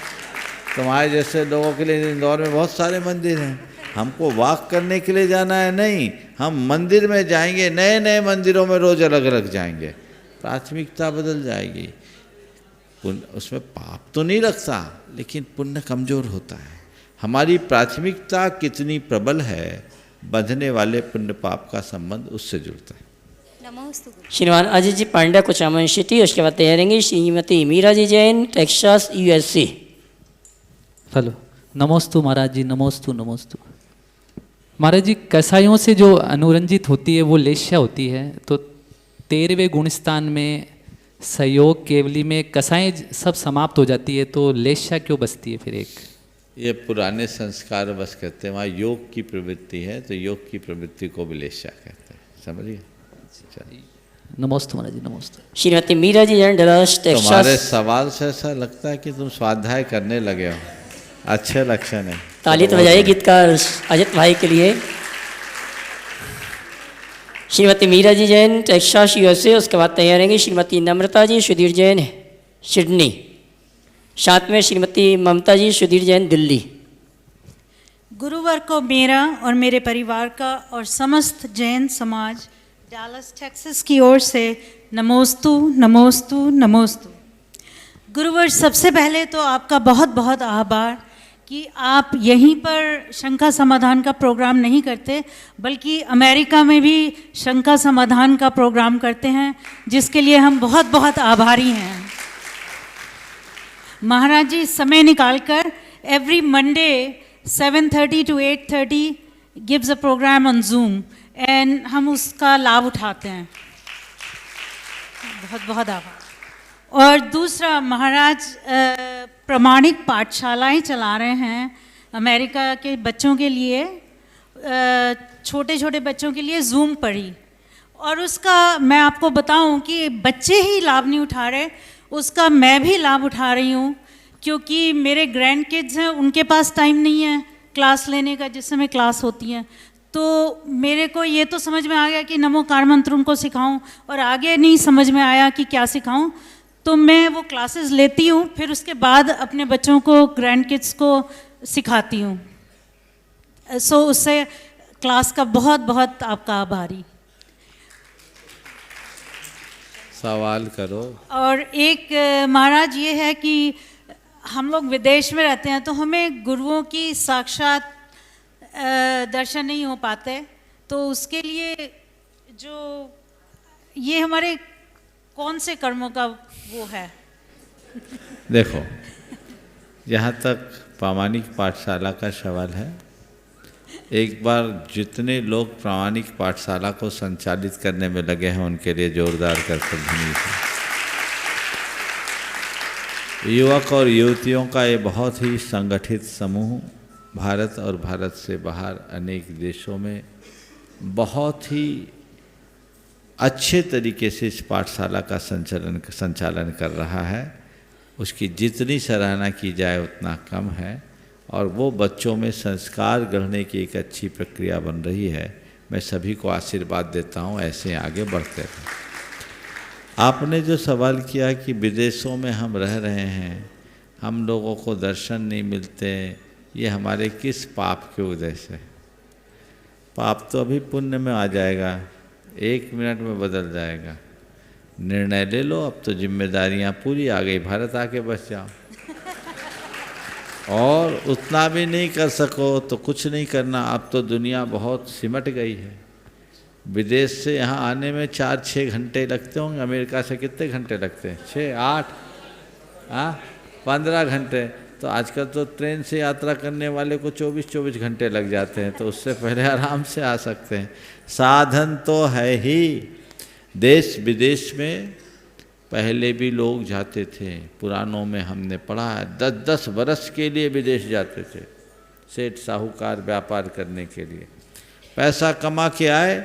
Speaker 2: तुम्हारे जैसे लोगों के लिए इंदौर में बहुत सारे मंदिर हैं, हमको वॉक करने के लिए जाना है नहीं, हम मंदिर में जाएंगे, नए नए मंदिरों में रोज़ अलग अलग जाएंगे, प्राथमिकता बदल जाएगी। उसमें पाप तो नहीं लगता, लेकिन पुण्य कमज़ोर होता है। हमारी प्राथमिकता कितनी प्रबल है, बंधने वाले पुण्य पाप का संबंध उससे जुड़ता है।
Speaker 1: श्रीमान अजित जी पांड्या, कुचामन सिटी। उसके बाद तैयार रहेंगी Shrimati Meera ji Jain, Texas, USA।
Speaker 13: Hello, नमोस्तु महाराज जी, नमोस्तु नमोस्तु। महाराज जी, कसाइयों से जो अनुरंजित होती है वो लेश्या होती है, तो 13वें गुणस्थान में सहयोग केवली में कसाएं सब समाप्त हो जाती है, तो लेश्या क्यों बचती है फिर एक?
Speaker 2: ये पुराने संस्कार बस कहते हैं, वहाँ योग की प्रवृत्ति है, तो योग की प्रवृत्ति को विलेशा कहते हैं, समझिए।
Speaker 13: नमस्ते महाराज जी, नमस्ते।
Speaker 1: Shrimati Meera ji Jain, Dallas, Texas.
Speaker 2: तुम्हारे सवाल से ऐसा लगता है कि तुम स्वाध्याय करने लगे हो, अच्छे लक्षण है।
Speaker 1: ताली तो बजाइए गीतकार अजित भाई के लिए। Shrimati Meera ji Jain, Texas, USA। उसके बाद तैयार रहेंगी श्रीमती नम्रता जी, सुधीर जैन, सिडनी। साथ में श्रीमती ममता जी, सुधीर जैन, दिल्ली।
Speaker 14: गुरुवार को मेरा और मेरे परिवार का और समस्त जैन समाज डालस, टेक्सास की ओर से नमोस्तु नमोस्तु नमोस्तु। गुरुवार, सबसे पहले तो आपका बहुत बहुत आभार कि आप यहीं पर शंका समाधान का प्रोग्राम नहीं करते, बल्कि अमेरिका में भी शंका समाधान का प्रोग्राम करते हैं, जिसके लिए हम बहुत बहुत आभारी हैं। महाराज जी समय निकालकर every Monday 7:30 to 8:30 gives a programme on Zoom and हम उसका लाभ उठाते हैं। बहुत बहुत आभार। और दूसरा, महाराज प्रमाणिक पाठशालाएं चला रहे हैं अमेरिका के बच्चों के लिए, छोटे छोटे बच्चों के लिए जूम पढ़ी। और उसका मैं आपको बताऊं कि बच्चे ही लाभ नहीं उठा रहे, उसका मैं भी लाभ उठा रही हूँ, क्योंकि मेरे ग्रैंड किड्स हैं, उनके पास टाइम नहीं है क्लास लेने का जिस समय क्लास होती है। तो मेरे को ये तो समझ में आ गया कि नमोकार मंत्र उनको सिखाऊं, और आगे नहीं समझ में आया कि क्या सिखाऊं, तो मैं वो क्लासेस लेती हूँ, फिर उसके बाद अपने बच्चों को, ग्रैंड किड्स को सिखाती हूँ। सो उससे क्लास का बहुत बहुत आपका आभारी।
Speaker 2: सवाल करो।
Speaker 14: और एक महाराज ये है कि हम लोग विदेश में रहते हैं तो हमें गुरुओं की साक्षात दर्शन नहीं हो पाते, तो उसके लिए जो ये हमारे कौन से कर्मों का वो है?
Speaker 2: देखो, जहाँ तक प्रामाणिक पाठशाला का सवाल है, एक बार जितने लोग प्रामाणिक पाठशाला को संचालित करने में लगे हैं उनके लिए जोरदार करतब। युवक और युवतियों का ये बहुत ही संगठित समूह भारत और भारत से बाहर अनेक देशों में बहुत ही अच्छे तरीके से इस पाठशाला का संचालन कर रहा है। उसकी जितनी सराहना की जाए उतना कम है, और वो बच्चों में संस्कार गढ़ने की एक अच्छी प्रक्रिया बन रही है। मैं सभी को आशीर्वाद देता हूँ, ऐसे आगे बढ़ते रहें। आपने जो सवाल किया कि विदेशों में हम रह रहे हैं, हम लोगों को दर्शन नहीं मिलते, ये हमारे किस पाप के उदय से? पाप तो अभी पुण्य में आ जाएगा, 1 मिनट में बदल जाएगा। निर्णय ले लो, अब तो जिम्मेदारियां पूरी आ गई, भारत आके बस जाओ। और उतना भी नहीं कर सको तो कुछ नहीं करना, अब तो दुनिया बहुत सिमट गई है। विदेश से यहाँ आने में 4-6 घंटे लगते होंगे, अमेरिका से कितने घंटे लगते हैं? 6-8 15 घंटे। तो आजकल तो ट्रेन से यात्रा करने वाले को 24-24 घंटे लग जाते हैं, तो उससे पहले आराम से आ सकते हैं। साधन तो है ही। देश विदेश में पहले भी लोग जाते थे, पुराणों में हमने पढ़ा है, 10-10 बरस के लिए विदेश जाते थे, सेठ साहूकार व्यापार करने के लिए। पैसा कमा के आए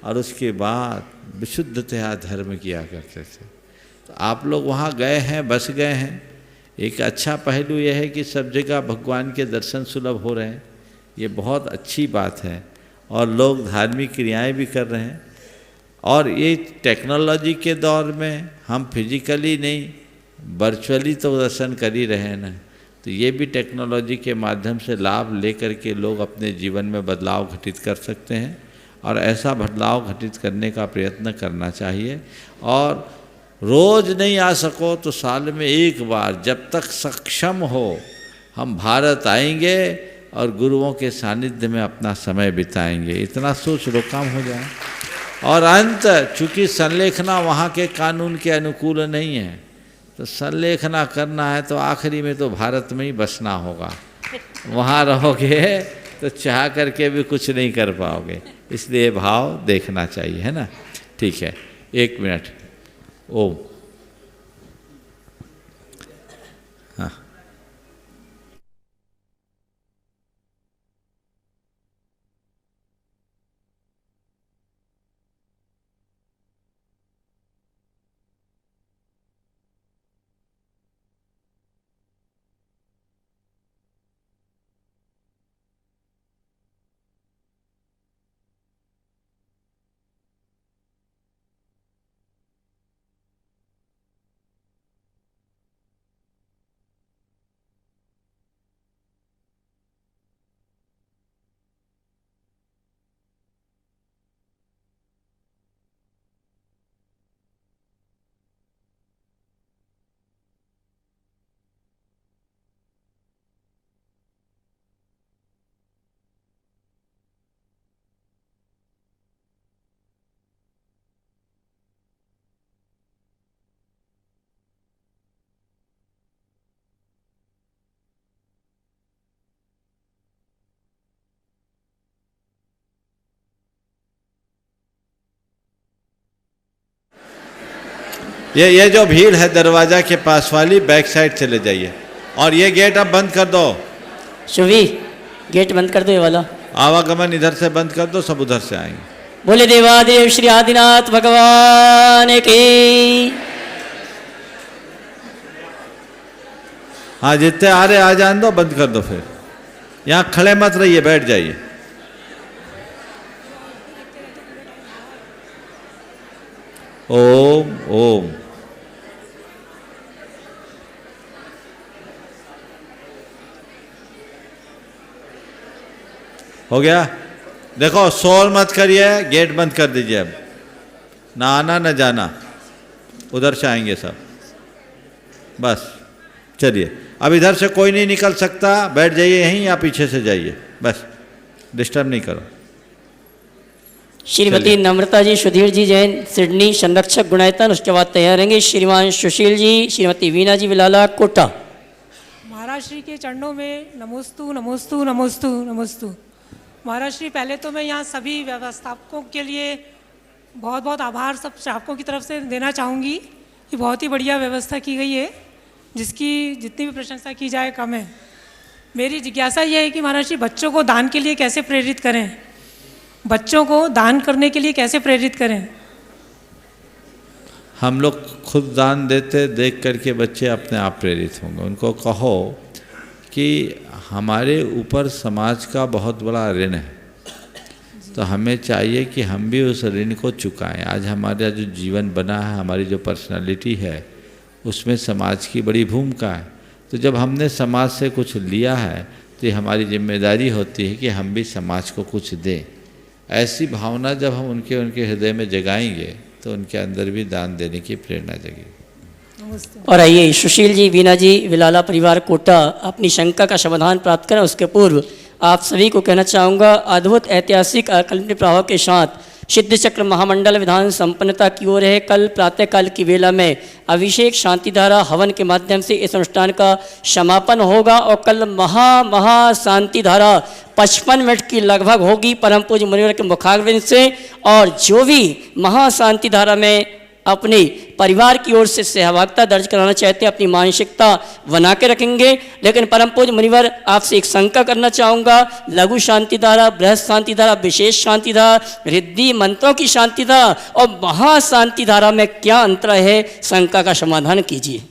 Speaker 2: और उसके बाद विशुद्धतया धर्म किया करते थे। तो आप लोग वहाँ गए हैं, बस गए हैं। एक अच्छा पहलू यह है कि सब जगह भगवान के दर्शन सुलभ हो रहे हैं, ये बहुत अच्छी बात है। और लोग धार्मिक क्रियाएं भी कर रहे हैं। और ये टेक्नोलॉजी के दौर में हम फिजिकली नहीं, वर्चुअली तो दर्शन कर ही रहे हैं ना। तो ये भी टेक्नोलॉजी के माध्यम से लाभ लेकर के लोग अपने जीवन में बदलाव घटित कर सकते हैं, और ऐसा बदलाव घटित करने का प्रयत्न करना चाहिए। और रोज़ नहीं आ सको तो साल में एक बार, जब तक सक्षम हो, हम भारत आएंगे और गुरुओं के सानिध्य में अपना समय बिताएंगे। इतना सोच लो, काम हो जाए। और अंत, चूँकि संलेखना वहाँ के कानून के अनुकूल नहीं है, तो संलेखना करना है तो आखिरी में तो भारत में ही बसना होगा। वहाँ रहोगे तो चाह करके भी कुछ नहीं कर पाओगे। इसलिए भाव देखना चाहिए, है ना? ठीक है, 1 मिनट। ओम। हाँ, ये जो भीड़ है दरवाजा के पास वाली, बैक साइड चले जाइए। और ये गेट अब बंद कर दो।
Speaker 1: शुभी गेट बंद कर दो ये वाला।
Speaker 2: आवागमन इधर से बंद कर दो, सब उधर से आएंगे।
Speaker 1: बोले देवादेव श्री आदिनाथ भगवान की।
Speaker 2: हाँ, जितने आ रहे आ जान दो, बंद कर दो। फिर यहाँ खड़े मत रहिए, बैठ जाइए। ओम ओम। हो गया? देखो, शोर मत करिए, गेट बंद कर दीजिए। अब ना आना न जाना, उधर से आएंगे सब। बस चलिए, अब इधर से कोई नहीं निकल सकता, बैठ जाइए यहीं या पीछे से जाइए, बस डिस्टर्ब नहीं करो।
Speaker 1: श्रीमती नम्रता जी सुधीर जी जैन सिडनी संरक्षक गुणायतन। उसके बाद तैयार रहेंगे श्रीमान सुशील जी, श्रीमती वीना जी विलाला कोटा।
Speaker 15: महाराज श्री के चरणों में नमोस्तु नमोस्तु नमोस्तु नमोस्तु। महाराज श्री, पहले तो मैं यहाँ सभी व्यवस्थापकों के लिए बहुत बहुत आभार सब स्टाफकों की तरफ से देना चाहूँगी कि बहुत ही बढ़िया व्यवस्था की गई है, जिसकी जितनी भी प्रशंसा की जाए कम है। मेरी जिज्ञासा ये है कि महाराज श्री, बच्चों को दान के लिए कैसे प्रेरित करें? बच्चों को दान करने के लिए कैसे प्रेरित करें?
Speaker 2: हम लोग खुद दान देते देख करके बच्चे अपने आप प्रेरित होंगे। उनको कहो कि हमारे ऊपर समाज का बहुत बड़ा ऋण है, तो हमें चाहिए कि हम भी उस ऋण को चुकाएं। आज हमारा जो जीवन बना है, हमारी जो पर्सनालिटी है, उसमें समाज की बड़ी भूमिका है। तो जब हमने समाज से कुछ लिया है, तो ये हमारी जिम्मेदारी होती है कि हम भी समाज को कुछ दें। ऐसी भावना जब हम उनके हृदय में जगाएंगे, तो उनके अंदर भी दान देने की प्रेरणा जगेगी।
Speaker 1: और आइए सुशील जी, वीना जी विलाला परिवार कोटा अपनी शंका का समाधान प्राप्त करें। उसके पूर्व आप सभी को कहना चाहूँगा, अद्भुत ऐतिहासिक अकल्पनीय प्रभाव के साथ सिद्ध चक्र महामंडल विधान संपन्नता की ओर है। कल प्रातःकाल की वेला में अभिषेक शांतिधारा हवन के माध्यम से इस अनुष्ठान का समापन होगा और कल महा शांतिधारा 55 मिनट की लगभग होगी परम पूज्य मुनिवर के मुखारविंद से। और जो भी महाशांतिधारा में अपने परिवार की ओर से सहभागिता दर्ज कराना चाहते हैं, अपनी मानसिकता बना के रखेंगे। लेकिन परम पूज्य मुनिवर, आपसे एक शंका करना चाहूँगा, लघु शांतिधारा, बृहद शांतिधारा, विशेष शांतिधारा, रिद्धि मंत्रों की शांतिधारा और महाशांतिधारा में क्या अंतर है? शंका का समाधान कीजिए।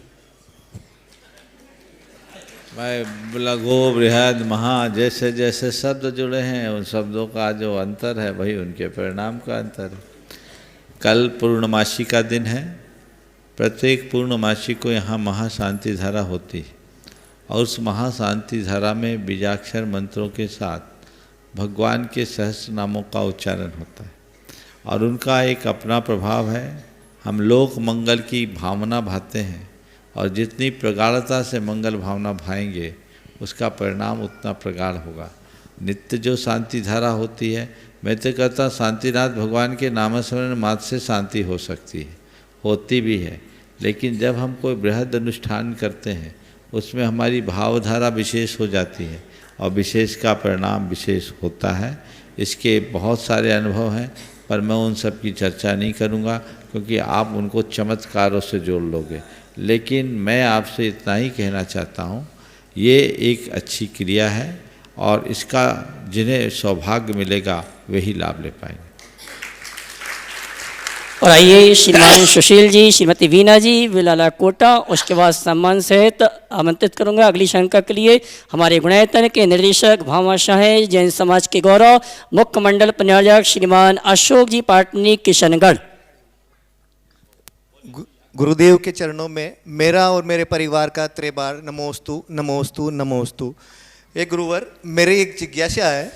Speaker 2: भाई, लघु बृहद महा जैसे जैसे शब्द जुड़े हैं, उन शब्दों का जो अंतर है, वही उनके परिणाम का अंतर है। कल पूर्णमासी का दिन है। प्रत्येक पूर्णमासी को यहाँ महाशांति धारा होती है और उस महाशांति धारा में बीजाक्षर मंत्रों के साथ भगवान के सहस्त्र नामों का उच्चारण होता है और उनका एक अपना प्रभाव है। हम लोक मंगल की भावना भाते हैं और जितनी प्रगाढ़ता से मंगल भावना भाएंगे, उसका परिणाम उतना प्रगाढ़ होगा। नित्य जो शांति धारा होती है, मैं तो कहता शांतिनाथ भगवान के नामस्मरण मात्र से शांति हो सकती है, होती भी है। लेकिन जब हम कोई बृहद अनुष्ठान करते हैं, उसमें हमारी भावधारा विशेष हो जाती है और विशेष का परिणाम विशेष होता है। इसके बहुत सारे अनुभव हैं, पर मैं उन सब की चर्चा नहीं करूँगा क्योंकि आप उनको चमत्कारों से जोड़ लोगे। लेकिन मैं आपसे इतना ही कहना चाहता हूँ, ये एक अच्छी क्रिया है और इसका जिन्हें सौभाग्य मिलेगा वही लाभ ले पाएंगे।
Speaker 1: और आइए श्रीमान सुशील जी, श्रीमती वीना जी विलाला कोटा, उसके बाद सम्मान सहित आमंत्रित करूंगा अगली शंका के लिए हमारे गुणायतन के निर्देशक भामाशाह जैन समाज के गौरव मुख्य मंडल प्रयोजक श्रीमान अशोक जी पाटनी किशनगढ़।
Speaker 16: गुरुदेव के चरणों में मेरा और मेरे परिवार का त्रिबार नमोस्तु नमोस्तु नमोस्तु। ये गुरुवर, मेरी एक जिज्ञासा है,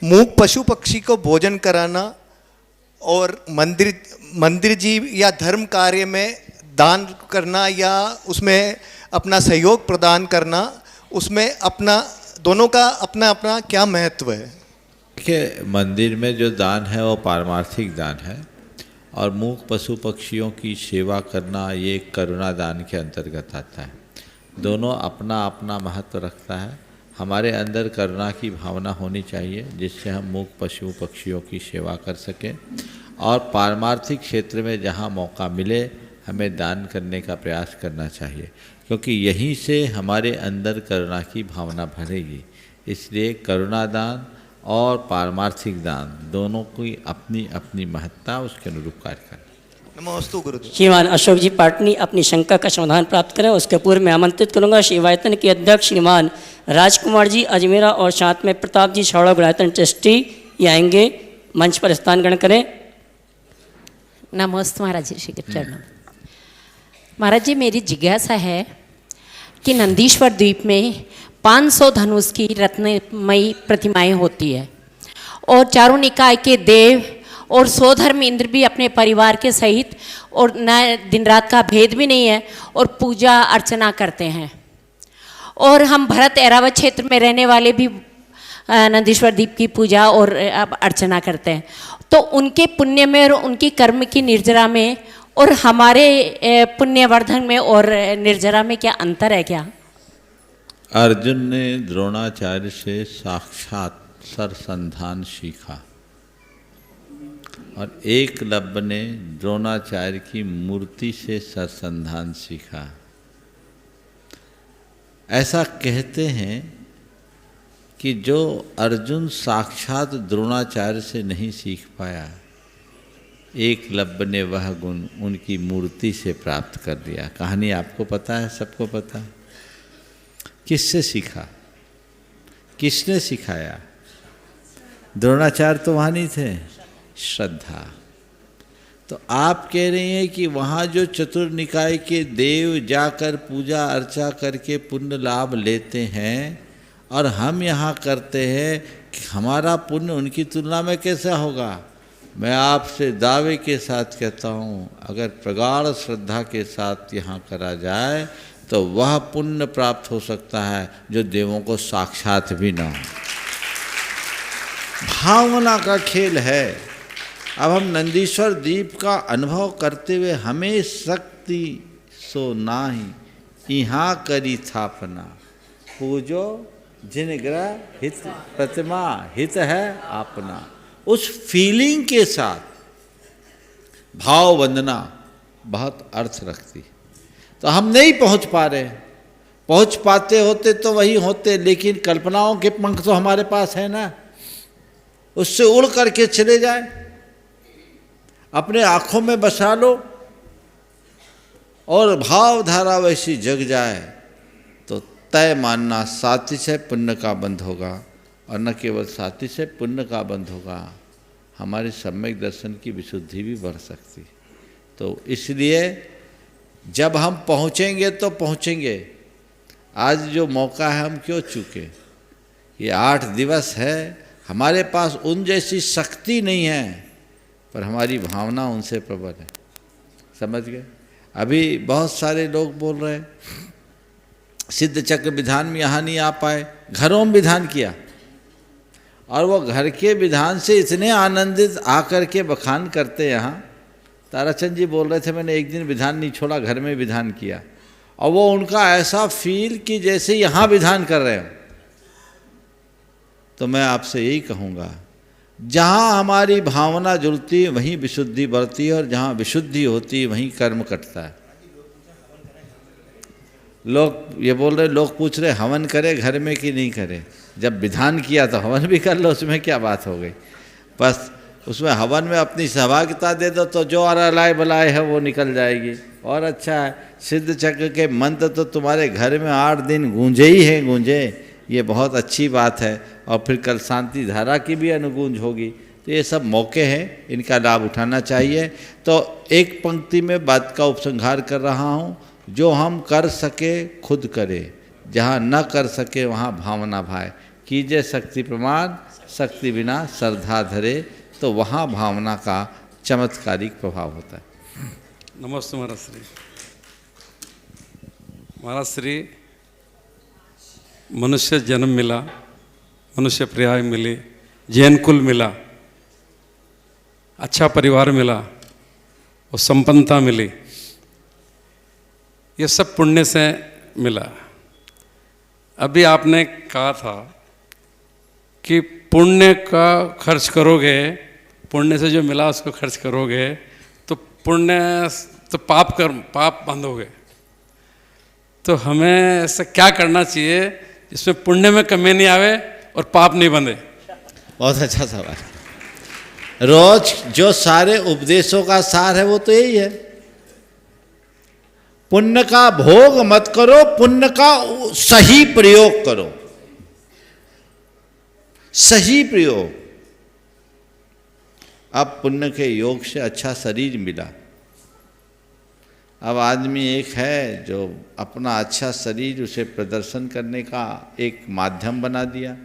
Speaker 16: मूक पशु पक्षी को भोजन कराना और मंदिर जी या धर्म कार्य में दान करना या उसमें अपना सहयोग प्रदान करना, उसमें अपना दोनों का अपना अपना क्या महत्व है?
Speaker 2: देखिए, मंदिर में जो दान है वो पारमार्थिक दान है और मूक पशु पक्षियों की सेवा करना ये करुणा दान के अंतर्गत आता है। दोनों अपना अपना महत्व रखता है। हमारे अंदर करुणा की भावना होनी चाहिए जिससे हम मूक पशु पक्षियों की सेवा कर सकें और पारमार्थिक क्षेत्र में जहाँ मौका मिले हमें दान करने का प्रयास करना चाहिए, क्योंकि यहीं से हमारे अंदर करुणा की भावना भरेगी। इसलिए करुणा दान और पारमार्थिक दान दोनों की अपनी अपनी महत्ता, उसके अनुरूप कार्य करना।
Speaker 16: नमोस्तु गुरुदेव।
Speaker 1: श्रीमान अशोक जी पाटनी अपनी शंका का समाधान प्राप्त करें। उसके पूर्व मैं आमंत्रित करूंगा शिवायतन के अध्यक्ष श्रीमान राजकुमार जी अजमेरा और साथ में प्रताप जी छावड़ा गुणायतन ट्रस्टी ये आएंगे, मंच पर स्थान ग्रहण करें।
Speaker 17: नमस्ते महाराज जी के चरणों। महाराज जी, मेरी जिज्ञासा है कि नंदीश्वर द्वीप में 500 धनुष की रत्नमयी प्रतिमाएं होती है और चारों निकाय के देव और स्वधर्म इंद्र भी अपने परिवार के सहित, और न दिन रात का भेद भी नहीं है, और पूजा अर्चना करते हैं। और हम भरत ऐरावत क्षेत्र में रहने वाले भी नंदीश्वर द्वीप की पूजा और अर्चना करते हैं। तो उनके पुण्य में और उनकी कर्म की निर्जरा में और हमारे पुण्यवर्धन में और निर्जरा में क्या अंतर है क्या?
Speaker 2: अर्जुन ने द्रोणाचार्य से साक्षात सरसंधान सीखा और एकलव्य ने द्रोणाचार्य की मूर्ति से सरसंधान सीखा। ऐसा कहते हैं कि जो अर्जुन साक्षात द्रोणाचार्य से नहीं सीख पाया, एकलव्य ने वह गुण उनकी मूर्ति से प्राप्त कर दिया। कहानी आपको पता है, सबको पता है। किससे सीखा, किसने सिखाया? द्रोणाचार्य तो वहाँ नहीं थे। श्रद्धा। तो आप कह रही हैं कि वहाँ जो चतुर्निकाय के देव जाकर पूजा अर्चा करके पुण्य लाभ लेते हैं और हम यहाँ करते हैं, कि हमारा पुण्य उनकी तुलना में कैसा होगा? मैं आपसे दावे के साथ कहता हूँ, अगर प्रगाढ़ श्रद्धा के साथ यहाँ करा जाए तो वह पुण्य प्राप्त हो सकता है जो देवों को साक्षात भी ना हो। भावना का खेल है। अब हम नंदीश्वर द्वीप का अनुभव करते हुए हमें शक्ति सो नाही यहाँ करी स्थापना, पूजो जिन ग्रह हित प्रतिमा हित है अपना। उस फीलिंग के साथ भाव वंदना बहुत अर्थ रखती। तो हम नहीं पहुंच पा रहे, पहुंच पाते होते तो वही होते, लेकिन कल्पनाओं के पंख तो हमारे पास है ना, उससे उड़ करके चले जाए, अपने आँखों में बसा लो और भावधारा वैसी जग जाए तो तय मानना साथी से पुण्य का बंध होगा। और न केवल साथी से पुण्य का बंध होगा, हमारे सम्यक दर्शन की विशुद्धि भी बढ़ सकती। तो इसलिए जब हम पहुँचेंगे तो पहुँचेंगे। आज जो मौका है हम क्यों चूके? ये 8 दिवस है, हमारे पास उन जैसी शक्ति नहीं है, पर हमारी भावना उनसे प्रबल है। समझ गए? अभी बहुत सारे लोग बोल रहे हैं सिद्ध चक्र विधान में यहाँ नहीं आ पाए, घरों में विधान किया और वो घर के विधान से इतने आनंदित आकर के बखान करते। यहाँ ताराचंद जी बोल रहे थे, मैंने एक दिन विधान नहीं छोड़ा, घर में विधान किया, और वो उनका ऐसा फील कि जैसे यहाँ विधान कर रहे हो। तो मैं आपसे यही कहूँगा, जहाँ हमारी भावना जुड़ती है वहीं विशुद्धि बढ़ती है, और जहाँ विशुद्धि होती है वहीं कर्म कटता है। लोग ये बोल रहे, लोग पूछ रहे हवन करे घर में कि नहीं करे। जब विधान किया तो हवन भी कर लो, उसमें क्या बात हो गई? बस उसमें हवन में अपनी सहभागिता दे दो तो जो अलाय बलाय है वो निकल जाएगी। और अच्छा है, सिद्ध चक्र के मंत्र तो तुम्हारे घर में 8 दिन गूंजे ही हैं, गूंजे, ये बहुत अच्छी बात है। और फिर कल शांति धारा की भी अनुगूंज होगी। तो ये सब मौके हैं, इनका लाभ उठाना चाहिए। तो एक पंक्ति में बात का उपसंहार कर रहा हूँ, जो हम कर सके खुद करे, जहाँ न कर सके वहाँ भावना भाए, कीजिए शक्ति प्रमाण, शक्ति बिना श्रद्धा धरे, तो वहाँ भावना का चमत्कारिक प्रभाव होता है।
Speaker 18: नमस्ते महाराज श्री। महाराज श्री, मनुष्य जन्म मिला, मनुष्य पर्याय मिली, जैन कुल मिला, अच्छा परिवार मिला और संपन्नता मिली, ये सब पुण्य से मिला। अभी आपने कहा था कि पुण्य का खर्च करोगे, पुण्य से जो मिला उसको खर्च करोगे तो पुण्य तो पाप बंद हो गए। तो हमें ऐसा क्या करना चाहिए जिसमें पुण्य में कमी नहीं आवे और पाप नहीं बंधे?
Speaker 2: बहुत अच्छा सवाल। रोज जो सारे उपदेशों का सार है वो तो यही है, पुण्य का भोग मत करो, पुण्य का सही प्रयोग करो, सही प्रयोग। अब पुण्य के योग से अच्छा शरीर मिला। अब आदमी एक है जो अपना अच्छा शरीर उसे प्रदर्शन करने का एक माध्यम बना दिया,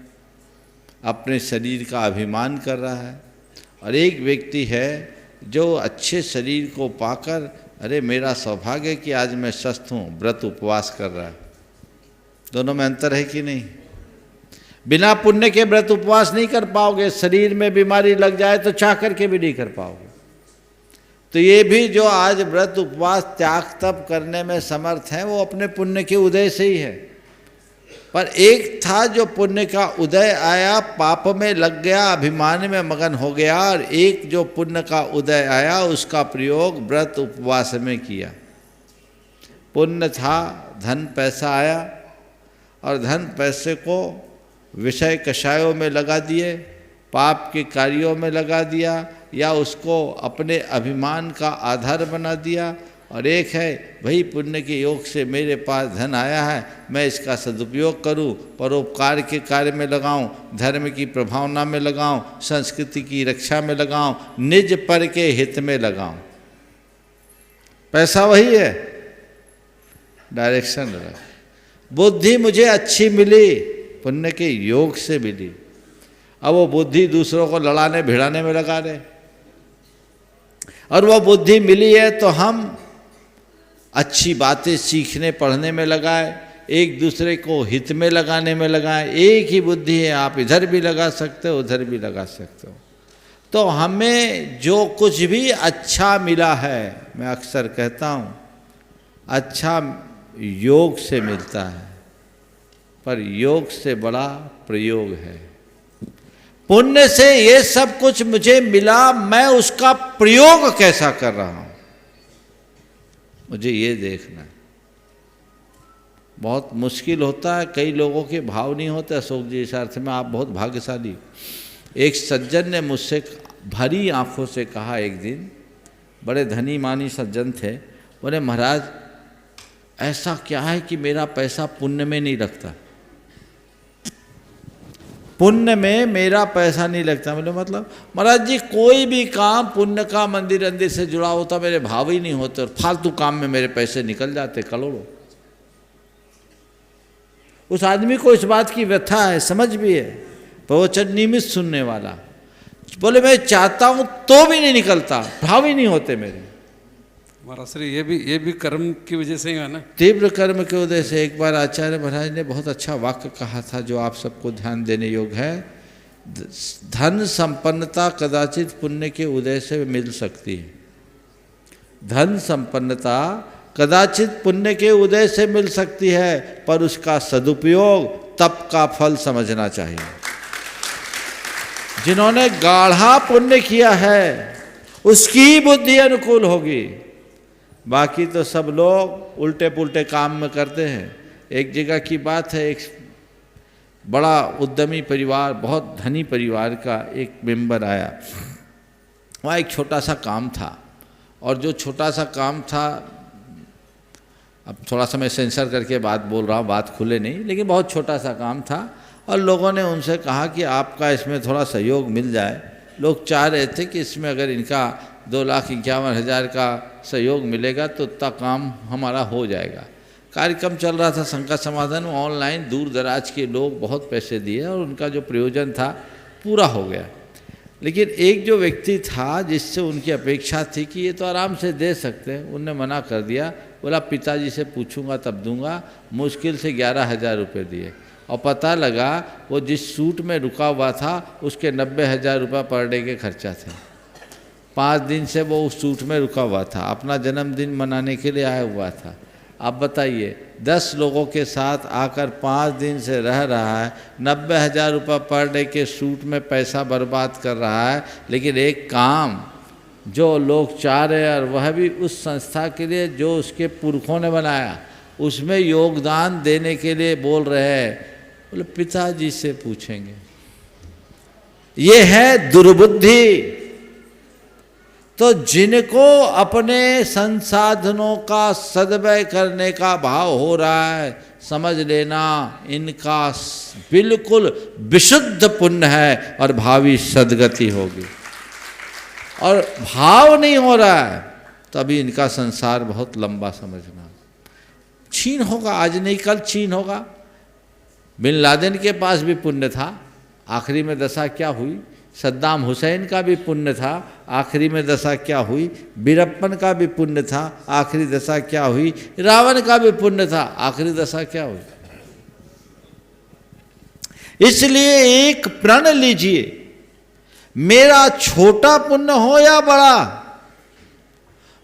Speaker 2: अपने शरीर का अभिमान कर रहा है। और एक व्यक्ति है जो अच्छे शरीर को पाकर, अरे मेरा सौभाग्य कि आज मैं स्वस्थ हूँ, व्रत उपवास कर रहा है। दोनों में अंतर है कि नहीं? बिना पुण्य के व्रत उपवास नहीं कर पाओगे, शरीर में बीमारी लग जाए तो चाह करके भी नहीं कर पाओगे। तो ये भी जो आज व्रत उपवास त्याग तप करने में समर्थ हैं वो अपने पुण्य के उदय से ही है। पर एक था जो पुण्य का उदय आया, पाप में लग गया, अभिमान में मगन हो गया, और एक जो पुण्य का उदय आया उसका प्रयोग व्रत उपवास में किया। पुण्य था, धन पैसा आया और धन पैसे को विषय कषायों में लगा दिए, पाप के कार्यों में लगा दिया, या उसको अपने अभिमान का आधार बना दिया। और एक है वही पुण्य के योग से मेरे पास धन आया है, मैं इसका सदुपयोग करूं, परोपकार के कार्य में लगाऊं, धर्म की प्रभावना में लगाऊं, संस्कृति की रक्षा में लगाऊं, निज पर के हित में लगाऊं। पैसा वही है, डायरेक्शन रहा। बुद्धि मुझे अच्छी मिली, पुण्य के योग से मिली। अब वो बुद्धि दूसरों को लड़ाने भिड़ाने में लगा रहे, और वो बुद्धि मिली है तो हम अच्छी बातें सीखने पढ़ने में लगाए, एक दूसरे को हित में लगाने में लगाए। एक ही बुद्धि है, आप इधर भी लगा सकते हो, उधर भी लगा सकते हो। तो हमें जो कुछ भी अच्छा मिला है, मैं अक्सर कहता हूँ अच्छा योग से मिलता है, पर योग से बड़ा प्रयोग है। पुण्य से ये सब कुछ मुझे मिला, मैं उसका प्रयोग कैसा कर रहा हूं, मुझे ये देखना है। बहुत मुश्किल होता है, कई लोगों के भाव नहीं होते। अशोक जी, इस अर्थ में आप बहुत भाग्यशाली। एक सज्जन ने मुझसे भरी आंखों से कहा एक दिन, बड़े धनी मानी सज्जन थे, बोले महाराज ऐसा क्या है कि मेरा पैसा पुण्य में नहीं लगता, पुण्य में मेरा पैसा नहीं लगता। बोले मतलब? महाराज जी कोई भी काम पुण्य का मंदिर अंदिर से जुड़ा होता मेरे भाव ही नहीं होते, और फालतू काम में मेरे पैसे निकल जाते करोड़ों। उस आदमी को इस बात की व्यथा है, समझ भी है, प्रवचन नियमित सुनने वाला। बोले मैं चाहता हूं तो भी नहीं निकलता, भाव ही नहीं होते मेरे।
Speaker 18: महाराज श्री ये भी कर्म की वजह से ही है ना,
Speaker 2: तीव्र कर्म के उदय से। एक बार आचार्य महाराज ने बहुत अच्छा वाक्य कहा था जो आप सबको ध्यान देने योग्य है। धन संपन्नता कदाचित पुण्य के उदय से मिल सकती है। धन संपन्नता कदाचित पुण्य के उदय से मिल सकती है, पर उसका सदुपयोग तप का फल समझना चाहिए। जिन्होंने गाढ़ा पुण्य किया है उसकी बुद्धि अनुकूल होगी, बाकी तो सब लोग उल्टे पुल्टे काम में करते हैं। एक जगह की बात है, एक बड़ा उद्यमी परिवार, बहुत धनी परिवार का एक मेंबर आया। वहाँ एक छोटा सा काम था, और जो छोटा सा काम था, अब थोड़ा सा मैं सेंसर करके बात बोल रहा हूँ, बात खुले नहीं, लेकिन बहुत छोटा सा काम था। और लोगों ने उनसे कहा कि आपका इसमें थोड़ा सहयोग मिल जाए। लोग चाह रहे थे कि इसमें अगर इनका 2,51,000 का सहयोग मिलेगा तो इतना काम हमारा हो जाएगा। कार्यक्रम चल रहा था संकट समाधान, ऑनलाइन दूर दराज के लोग बहुत पैसे दिए और उनका जो प्रयोजन था पूरा हो गया। लेकिन एक जो व्यक्ति था जिससे उनकी अपेक्षा थी कि ये तो आराम से दे सकते हैं, उनने मना कर दिया। बोला पिताजी से पूछूंगा तब दूंगा। मुश्किल से 11,000 रुपये दिए, और पता लगा वो जिस सूट में रुका हुआ था उसके 90,000 रुपये पर डे के खर्चा थे। 5 दिन से वो उस सूट में रुका हुआ था, अपना जन्मदिन मनाने के लिए आया हुआ था। अब बताइए 10 लोगों के साथ आकर 5 दिन से रह रहा है, 90,000 रुपये पर डे के सूट में पैसा बर्बाद कर रहा है, लेकिन एक काम जो लोग चाह रहे हैं, और वह भी उस संस्था के लिए जो उसके पुरखों ने बनाया, उसमें योगदान देने के लिए बोल रहे हैं। बोले पिताजी से पूछेंगे। ये है दुर्बुद्धि। तो जिनको अपने संसाधनों का सदव्यय करने का भाव हो रहा है, समझ लेना इनका बिल्कुल विशुद्ध पुण्य है और भावी सद्गति होगी। और भाव नहीं हो रहा है तभी इनका संसार बहुत लंबा समझना। छीन होगा, आज नहीं कल छीन होगा। बिन लादेन के पास भी पुण्य था, आखिरी में दशा क्या हुई। सद्दाम हुसैन का भी पुण्य था, आखिरी में दशा क्या हुई। बीरप्पन का भी पुण्य था, आखिरी दशा क्या हुई। रावण का भी पुण्य था, आखिरी दशा क्या हुई। इसलिए एक प्रण लीजिए, मेरा छोटा पुण्य हो या बड़ा,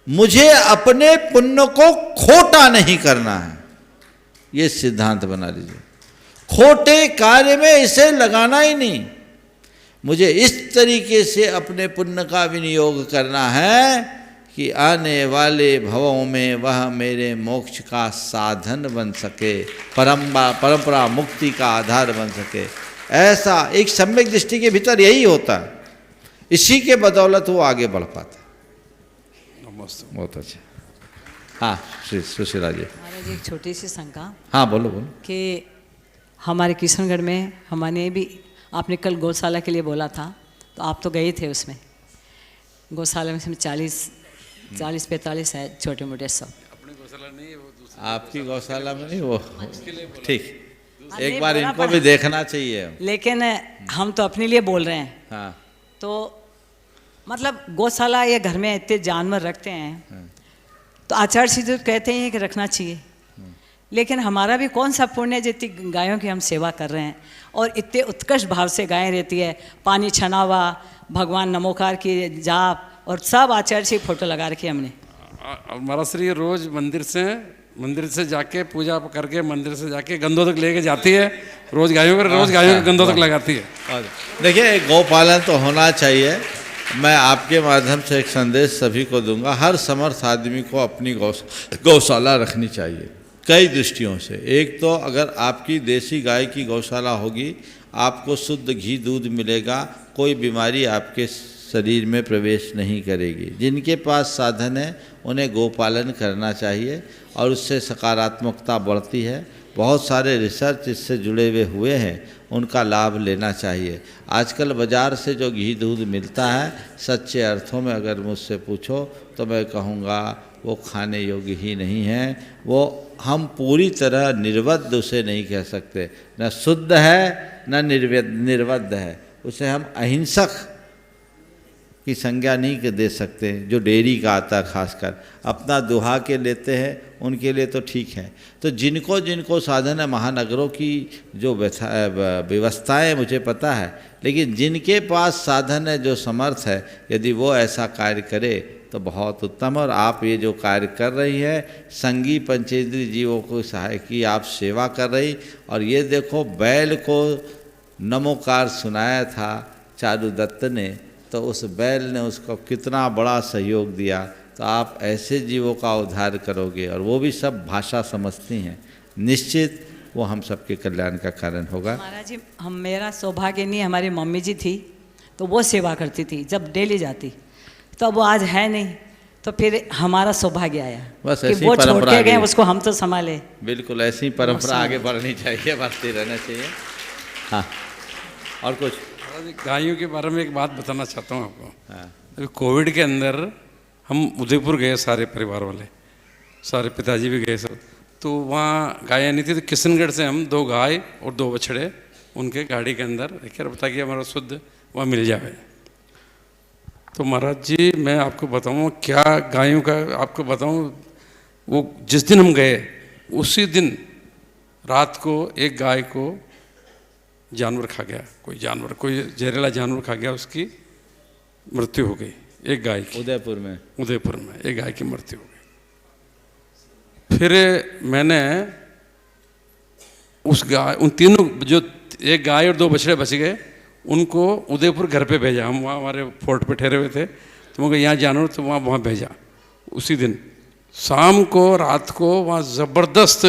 Speaker 2: मुझे अपने पुण्य को खोटा नहीं करना है। ये सिद्धांत बना लीजिए। खोटे कार्य में इसे लगाना ही नहीं। मुझे इस तरीके से अपने पुण्य का विनियोग करना है कि आने वाले भवों में वह मेरे मोक्ष का साधन बन सके, परंपरा मुक्ति का आधार बन सके। ऐसा एक सम्यक दृष्टि के भीतर यही होता है। इसी के बदौलत वो आगे बढ़ पाता है। बहुत अच्छा। हाँ श्री सुशीला जी।
Speaker 19: महाराज एक छोटी सी शंका।
Speaker 2: हाँ बोलो बोलो। कि
Speaker 19: हमारे किशनगढ़ में हमारे भी, आपने कल गौशाला के लिए बोला था, तो आप तो गए थे उसमें। गौशाला में 40-45 है छोटे मोटे सब।
Speaker 2: अपनी गौशाला नहीं है वो, आपकी गौशाला में नहीं वो। ठीक, एक बार इनको भी देखना चाहिए। लेकिन
Speaker 19: हम तो अपने लिए बोल रहे हैं।
Speaker 2: हाँ।
Speaker 19: तो मतलब गौशाला या घर में इतने जानवर रखते हैं, तो आचार्य जी तो कहते हैं कि रखना चाहिए, लेकिन हमारा भी कौन सा पुण्य जितनी गायों की हम सेवा कर रहे हैं और इतने उत्कृष्ट भाव से गायें रहती है, पानी छना हुआ, भगवान नमोकार की जाप, और सब आचार्य से फोटो लगा रखी हमने।
Speaker 18: हमारा श्री रोज मंदिर से जाके पूजा करके मंदिर से जाके गंदोदक लेके जाती है। रोज गायों के गंदोदक लगाती है।
Speaker 2: देखिए गौपालन तो होना चाहिए। मैं आपके माध्यम से एक संदेश सभी को दूंगा, हर समर्थ आदमी को अपनी गौशाला रखनी चाहिए कई दृष्टियों से। एक तो अगर आपकी देसी गाय की गौशाला होगी, आपको शुद्ध घी दूध मिलेगा, कोई बीमारी आपके शरीर में प्रवेश नहीं करेगी। जिनके पास साधन है उन्हें गोपालन करना चाहिए और उससे सकारात्मकता बढ़ती है। बहुत सारे रिसर्च इससे जुड़े हुए हैं, उनका लाभ लेना चाहिए। आजकल बाज़ार से जो घी दूध मिलता है, सच्चे अर्थों में अगर मुझसे पूछो तो मैं कहूँगा वो खाने योग्य ही नहीं है। वो हम पूरी तरह निर्वद्ध उसे नहीं कह सकते, न शुद्ध है न निर्वद्ध है। उसे हम अहिंसक की संज्ञा नहीं दे सकते। जो डेयरी का आता है खासकर अपना दुहा के लेते हैं, उनके लिए तो ठीक है। तो जिनको जिनको साधन है, महानगरों की जो व्यवस्थाएं मुझे पता है, लेकिन जिनके पास साधन है, जो समर्थ है, यदि वो ऐसा कार्य करे तो बहुत उत्तम। और आप ये जो कार्य कर रही है, संगी पंचेंद्रीय जीवों को सहायक की आप सेवा कर रही। और ये देखो बैल को नमोकार सुनाया था चारू दत्त ने, तो उस बैल ने उसको कितना बड़ा सहयोग दिया। तो आप ऐसे जीवों का उद्धार करोगे और वो भी सब भाषा समझती हैं, निश्चित वो हम सबके कल्याण का कारण होगा।
Speaker 19: महाराज जी, मेरा सौभाग्य नहीं, हमारी मम्मी जी थी तो वो सेवा करती थी जब डेली जाती, तो अब वो आज है नहीं, तो फिर हमारा सौभाग्य आया
Speaker 2: बस
Speaker 19: कि वो छोड़ के गए, उसको हम तो संभाले।
Speaker 2: बिल्कुल ऐसी परंपरा आगे बढ़नी चाहिए, बढ़ती रहना चाहिए। हाँ और कुछ
Speaker 18: गायों के बारे में एक बात बताना चाहता हूँ आपको। अभी कोविड के अंदर हम उदयपुर गए, सारे परिवार वाले, सारे पिताजी भी गए सब। तो वहाँ गायें नहीं थी, तो किशनगढ़ से हम 2 गाय और 2 बछड़े उनके गाड़ी के अंदर लेकर बता कि हमारा शुद्ध वहाँ मिल जाए। तो महाराज जी मैं आपको बताऊँ क्या गायों का आपको बताऊँ, वो जिस दिन हम गए उसी दिन रात को एक गाय को जानवर खा गया, कोई जहरीला जानवर खा गया, उसकी मृत्यु हो गई। एक गाय की उदयपुर में एक गाय की मृत्यु हो गई। फिर मैंने उन तीनों, जो एक गाय और 2 बछड़े बच गए, उनको उदयपुर घर पे भेजा। हम वहाँ हमारे फोर्ट पे ठहरे हुए थे, तो मैं यहाँ जानवर तो वहाँ भेजा। उसी दिन शाम को रात को वहाँ ज़बरदस्त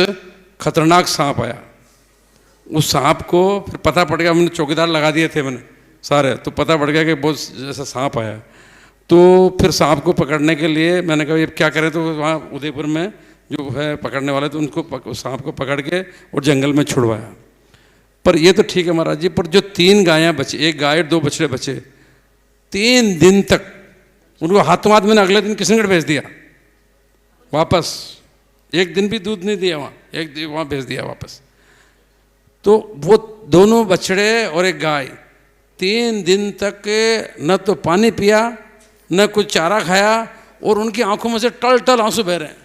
Speaker 18: खतरनाक सांप आया। उस सांप को फिर पता पड़ गया, मैंने चौकीदार लगा दिए थे मैंने सारे, तो पता पड़ गया कि बहुत जैसा सांप आया। तो फिर सांप को पकड़ने के लिए मैंने कहा ये क्या करें, तो वहाँ उदयपुर में जो है पकड़ने वाले तो उनको सांप को पकड़ के और जंगल में छुड़वाया। पर ये तो ठीक है महाराज जी, पर जो 3 गायें बची, 1 गाय 2 बछड़े बचे, 3 दिन तक उनको हाथों हाथ मैंने अगले दिन किशनगढ़ भेज दिया वापस। 1 दिन भी दूध नहीं दिया वहाँ, एक दिन वहाँ भेज दिया वापस। तो वो दोनों बछड़े और 1 गाय 3 दिन तक न तो पानी पिया न कुछ चारा खाया, और उनकी आंखों में से टल टल आंसू बह रहे हैं।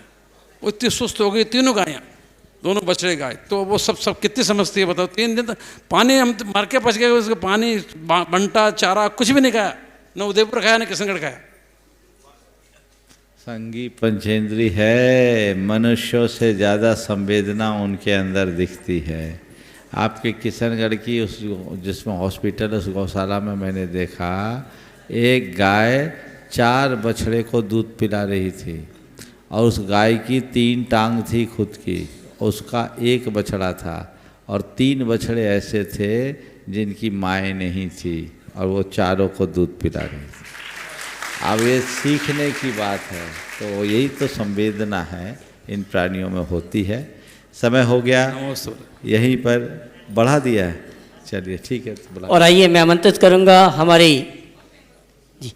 Speaker 18: वो इतनी सुस्त हो गई तीनों गायें, दोनों बछड़े गाय। तो वो सब कितनी समझती है बताओ। 3 दिन तक पानी हम तो मार के पच गए, उसको पानी बंटा चारा कुछ भी नहीं खाया, न उदयपुर खाया न किशनगढ़ खाया।
Speaker 2: संगी पंचेंद्री है, मनुष्यों से ज़्यादा संवेदना उनके अंदर दिखती है। आपके किशनगढ़ की उस जिसमें हॉस्पिटल उस गौशाला में मैंने देखा, 1 गाय 4 बछड़े को दूध पिला रही थी, और उस गाय की 3 टांग थी खुद की, उसका 1 बछड़ा था, और 3 बछड़े ऐसे थे जिनकी माएँ नहीं थी, और वो चारों को दूध पिला रही थी। अब ये सीखने की बात है, तो यही तो संवेदना है इन प्राणियों में होती है। समय हो गया, यहीं पर बढ़ा दिया है, चलिए ठीक है। तो
Speaker 1: और आइए मैं आमंत्रित करूंगा हमारे जी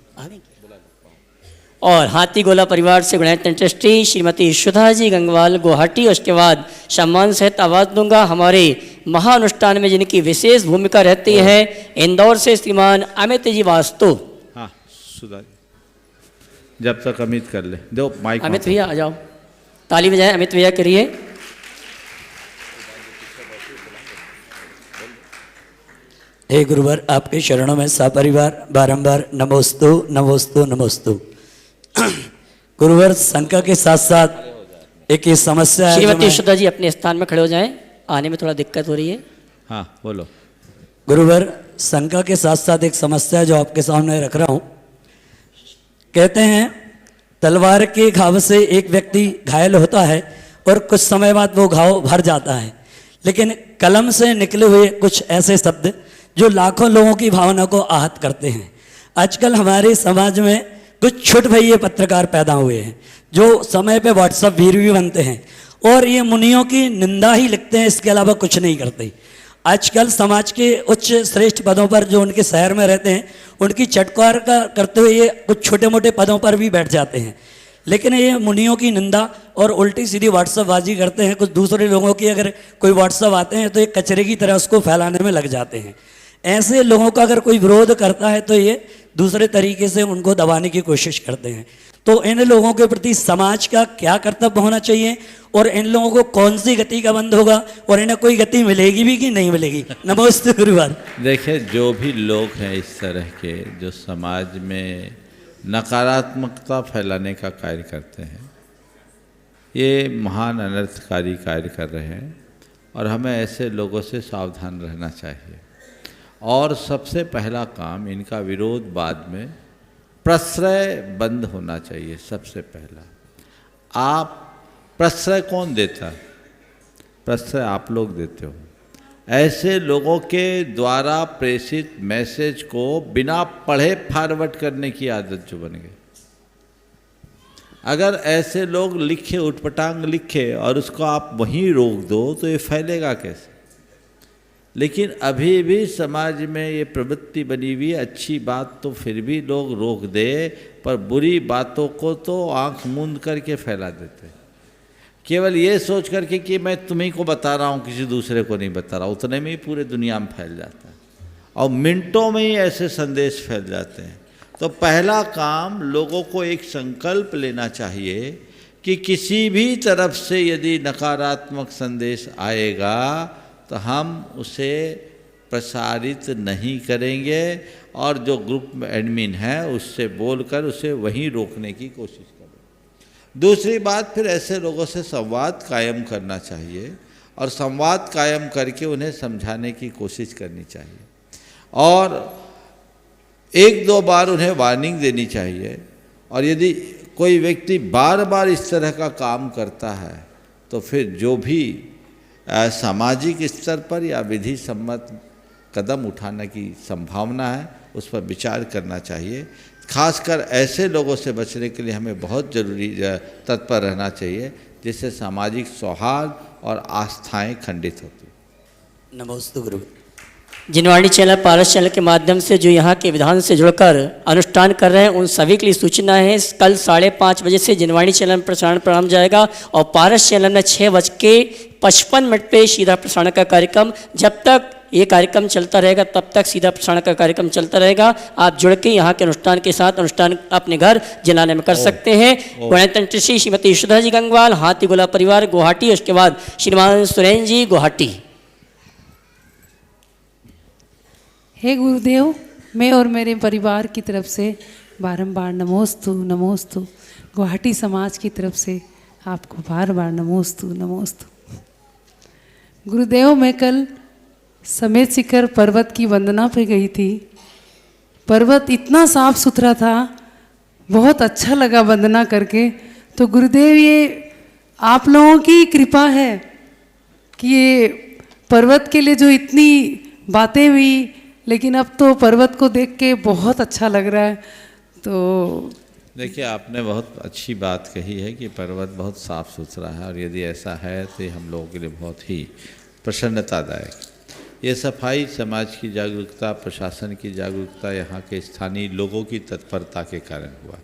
Speaker 1: और हाथी गोला परिवार से गणतंत्र ट्रस्टी श्रीमती सुधा जी गंगवाल गुवाहाटी। उसके बाद सम्मान सहित आवाज़ दूंगा हमारे महाअनुष्ठान में जिनकी विशेष भूमिका रहती है इंदौर से श्रीमान अमित जी वास्तु।
Speaker 2: हाँ सुधा जी, जब तक अमित कर ले दो माइक।
Speaker 1: अमित भैया आ जाओ, ताली बजाएं अमित भैया के लिए।
Speaker 20: हे गुरुवर, आपके शरणों में सपरिवार बारंबार नमोस्तु नमोस्तु नमोस्तु। गुरुवर, शंका के साथ साथ एक ये समस्या है।
Speaker 1: श्रीमती सुधा जी अपने स्थान में खड़े हो जाएं, आने में थोड़ा दिक्कत हो रही है।
Speaker 2: हाँ बोलो।
Speaker 20: गुरुवर, शंका के साथ साथ एक समस्या है जो आपके सामने रख रहा हूँ। कहते हैं तलवार के घाव से एक व्यक्ति घायल होता है और कुछ समय बाद वो घाव भर जाता है, लेकिन कलम से निकले हुए कुछ ऐसे शब्द जो लाखों लोगों की भावना को आहत करते हैं। आजकल हमारे समाज में कुछ छुट भैये पत्रकार पैदा हुए हैं जो समय पे व्हाट्सएप वीडियो बनते हैं और ये मुनियों की निंदा ही लिखते हैं, इसके अलावा कुछ नहीं करते। आजकल समाज के उच्च श्रेष्ठ पदों पर जो उनके शहर में रहते हैं उनकी चटकार का करते हुए ये कुछ छोटे मोटे पदों पर भी बैठ जाते हैं, लेकिन ये मुनियों की निंदा और उल्टी सीधी व्हाट्सएप बाजी करते हैं। कुछ दूसरे लोगों की अगर कोई व्हाट्सएप आते हैं तो एक कचरे की तरह उसको फैलाने में लग जाते हैं। ऐसे लोगों का अगर कोई विरोध करता है तो ये दूसरे तरीके से उनको दबाने की कोशिश करते हैं। तो इन लोगों के प्रति समाज का क्या कर्तव्य होना चाहिए और इन लोगों को कौन सी गति का बंद होगा और इन्हें कोई गति मिलेगी भी कि नहीं मिलेगी? नमस्ते गुरुवार।
Speaker 2: देखिए, जो भी लोग हैं इस तरह के जो समाज में नकारात्मकता फैलाने का कार्य करते हैं, ये महान अनर्थकारी कार्य कर रहे हैं और हमें ऐसे लोगों से सावधान रहना चाहिए। और सबसे पहला काम इनका विरोध बाद में प्रश्रय बंद होना चाहिए। सबसे पहला, आप प्रश्रय कौन देता है? प्रश्रय आप लोग देते हो। ऐसे लोगों के द्वारा प्रेषित मैसेज को बिना पढ़े फॉरवर्ड करने की आदत जो बन गई। अगर ऐसे लोग लिखे, उटपटांग लिखे और उसको आप वहीं रोक दो तो ये फैलेगा कैसे? लेकिन अभी भी समाज में ये प्रवृत्ति बनी हुई है, अच्छी बात तो फिर भी लोग रोक दे, पर बुरी बातों को तो आंख मूंद करके फैला देते हैं। केवल ये सोच करके कि मैं तुम्हीं को बता रहा हूँ, किसी दूसरे को नहीं बता रहा, उतने में ही पूरे दुनिया में फैल जाता है और मिनटों में ही ऐसे संदेश फैल जाते हैं। तो पहला काम, लोगों को एक संकल्प लेना चाहिए कि किसी भी तरफ से यदि नकारात्मक संदेश आएगा तो हम उसे प्रसारित नहीं करेंगे और जो ग्रुप में एडमिन है उससे बोलकर उसे वहीं रोकने की कोशिश करें। दूसरी बात, फिर ऐसे लोगों से संवाद कायम करना चाहिए और संवाद कायम करके उन्हें समझाने की कोशिश करनी चाहिए और 1-2 बार उन्हें वार्निंग देनी चाहिए और यदि कोई व्यक्ति बार बार इस तरह का काम करता है तो फिर जो भी सामाजिक स्तर पर या विधि सम्मत कदम उठाने की संभावना है उस पर विचार करना चाहिए। खासकर ऐसे लोगों से बचने के लिए हमें बहुत जरूरी तत्पर रहना चाहिए जिससे सामाजिक सौहार्द और आस्थाएं खंडित होती।
Speaker 20: नमोस्तु गुरु।
Speaker 1: जिनवाणी चैनल पारस चैनल के माध्यम से जो यहाँ के विधान से जुड़कर अनुष्ठान कर रहे हैं उन सभी के लिए सूचना है, कल 5:30 बजे से जिनवाणी चैनल में प्रसारण प्रारंभ जाएगा और पारस चैनल में 6:55 पे सीधा प्रसारण का कार्यक्रम, जब तक ये कार्यक्रम चलता रहेगा तब तक सीधा प्रसारण का कार्यक्रम चलता रहेगा। आप जुड़ के यहाँ के अनुष्ठान के साथ अनुष्ठान अपने घर जिलाने में कर सकते हैं। गणतंत्र श्री श्रीमती सुधा जी गंगवाल, हाथी गोला परिवार गुवाहाटी, उसके बाद श्रीमान सुरेन जी गुवाहाटी।
Speaker 21: हे गुरुदेव, मैं और मेरे परिवार की तरफ से बारंबार नमोस्तु नमोस्तु, गुवाहाटी समाज की तरफ से आपको बार बार नमोस्तु नमोस्तु। गुरुदेव, मैं कल समेत शिखर पर्वत की वंदना पे गई थी। पर्वत इतना साफ सुथरा था, बहुत अच्छा लगा वंदना करके। तो गुरुदेव, ये आप लोगों की कृपा है कि ये पर्वत के लिए जो इतनी बातें हुई, लेकिन अब तो पर्वत को देख के बहुत अच्छा लग रहा है। तो
Speaker 2: देखिए, आपने बहुत अच्छी बात कही है कि पर्वत बहुत साफ़ सुथरा है और यदि ऐसा है तो हम लोगों के लिए बहुत ही प्रसन्नतादायक। ये सफाई समाज की जागरूकता, प्रशासन की जागरूकता, यहाँ के स्थानीय लोगों की तत्परता के कारण हुआ।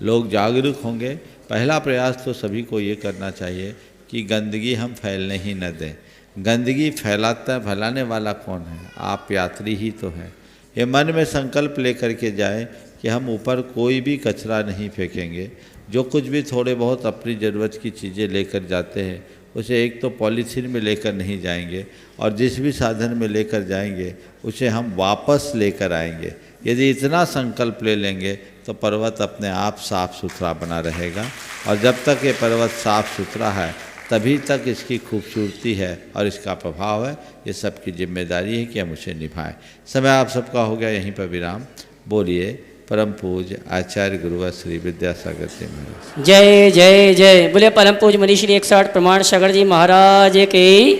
Speaker 2: लोग जागरूक होंगे। पहला प्रयास तो सभी को ये करना चाहिए कि गंदगी हम फैलने ही न दें। गंदगी फैलाने वाला कौन है? आप यात्री ही तो हैं। ये मन में संकल्प लेकर के जाएं कि हम ऊपर कोई भी कचरा नहीं फेंकेंगे। जो कुछ भी थोड़े बहुत अपनी ज़रूरत की चीज़ें लेकर जाते हैं उसे एक तो पॉलीथीन में लेकर नहीं जाएंगे और जिस भी साधन में लेकर जाएंगे उसे हम वापस लेकर आएंगे। यदि इतना संकल्प ले लेंगे तो पर्वत अपने आप साफ़ सुथरा बना रहेगा और जब तक ये पर्वत साफ़ सुथरा है तभी तक इसकी खूबसूरती है और इसका प्रभाव है। ये सबकी जिम्मेदारी है कि हम उसे निभाएं। समय आप सबका हो गया यहीं पर विराम। बोलिए परम पूज्य आचार्य गुरुवर श्री विद्यासागर जी महाराज।
Speaker 1: जय जय जय। बोले परम पूज्य मनीषी 108 प्रमाण सागर जी महाराज की।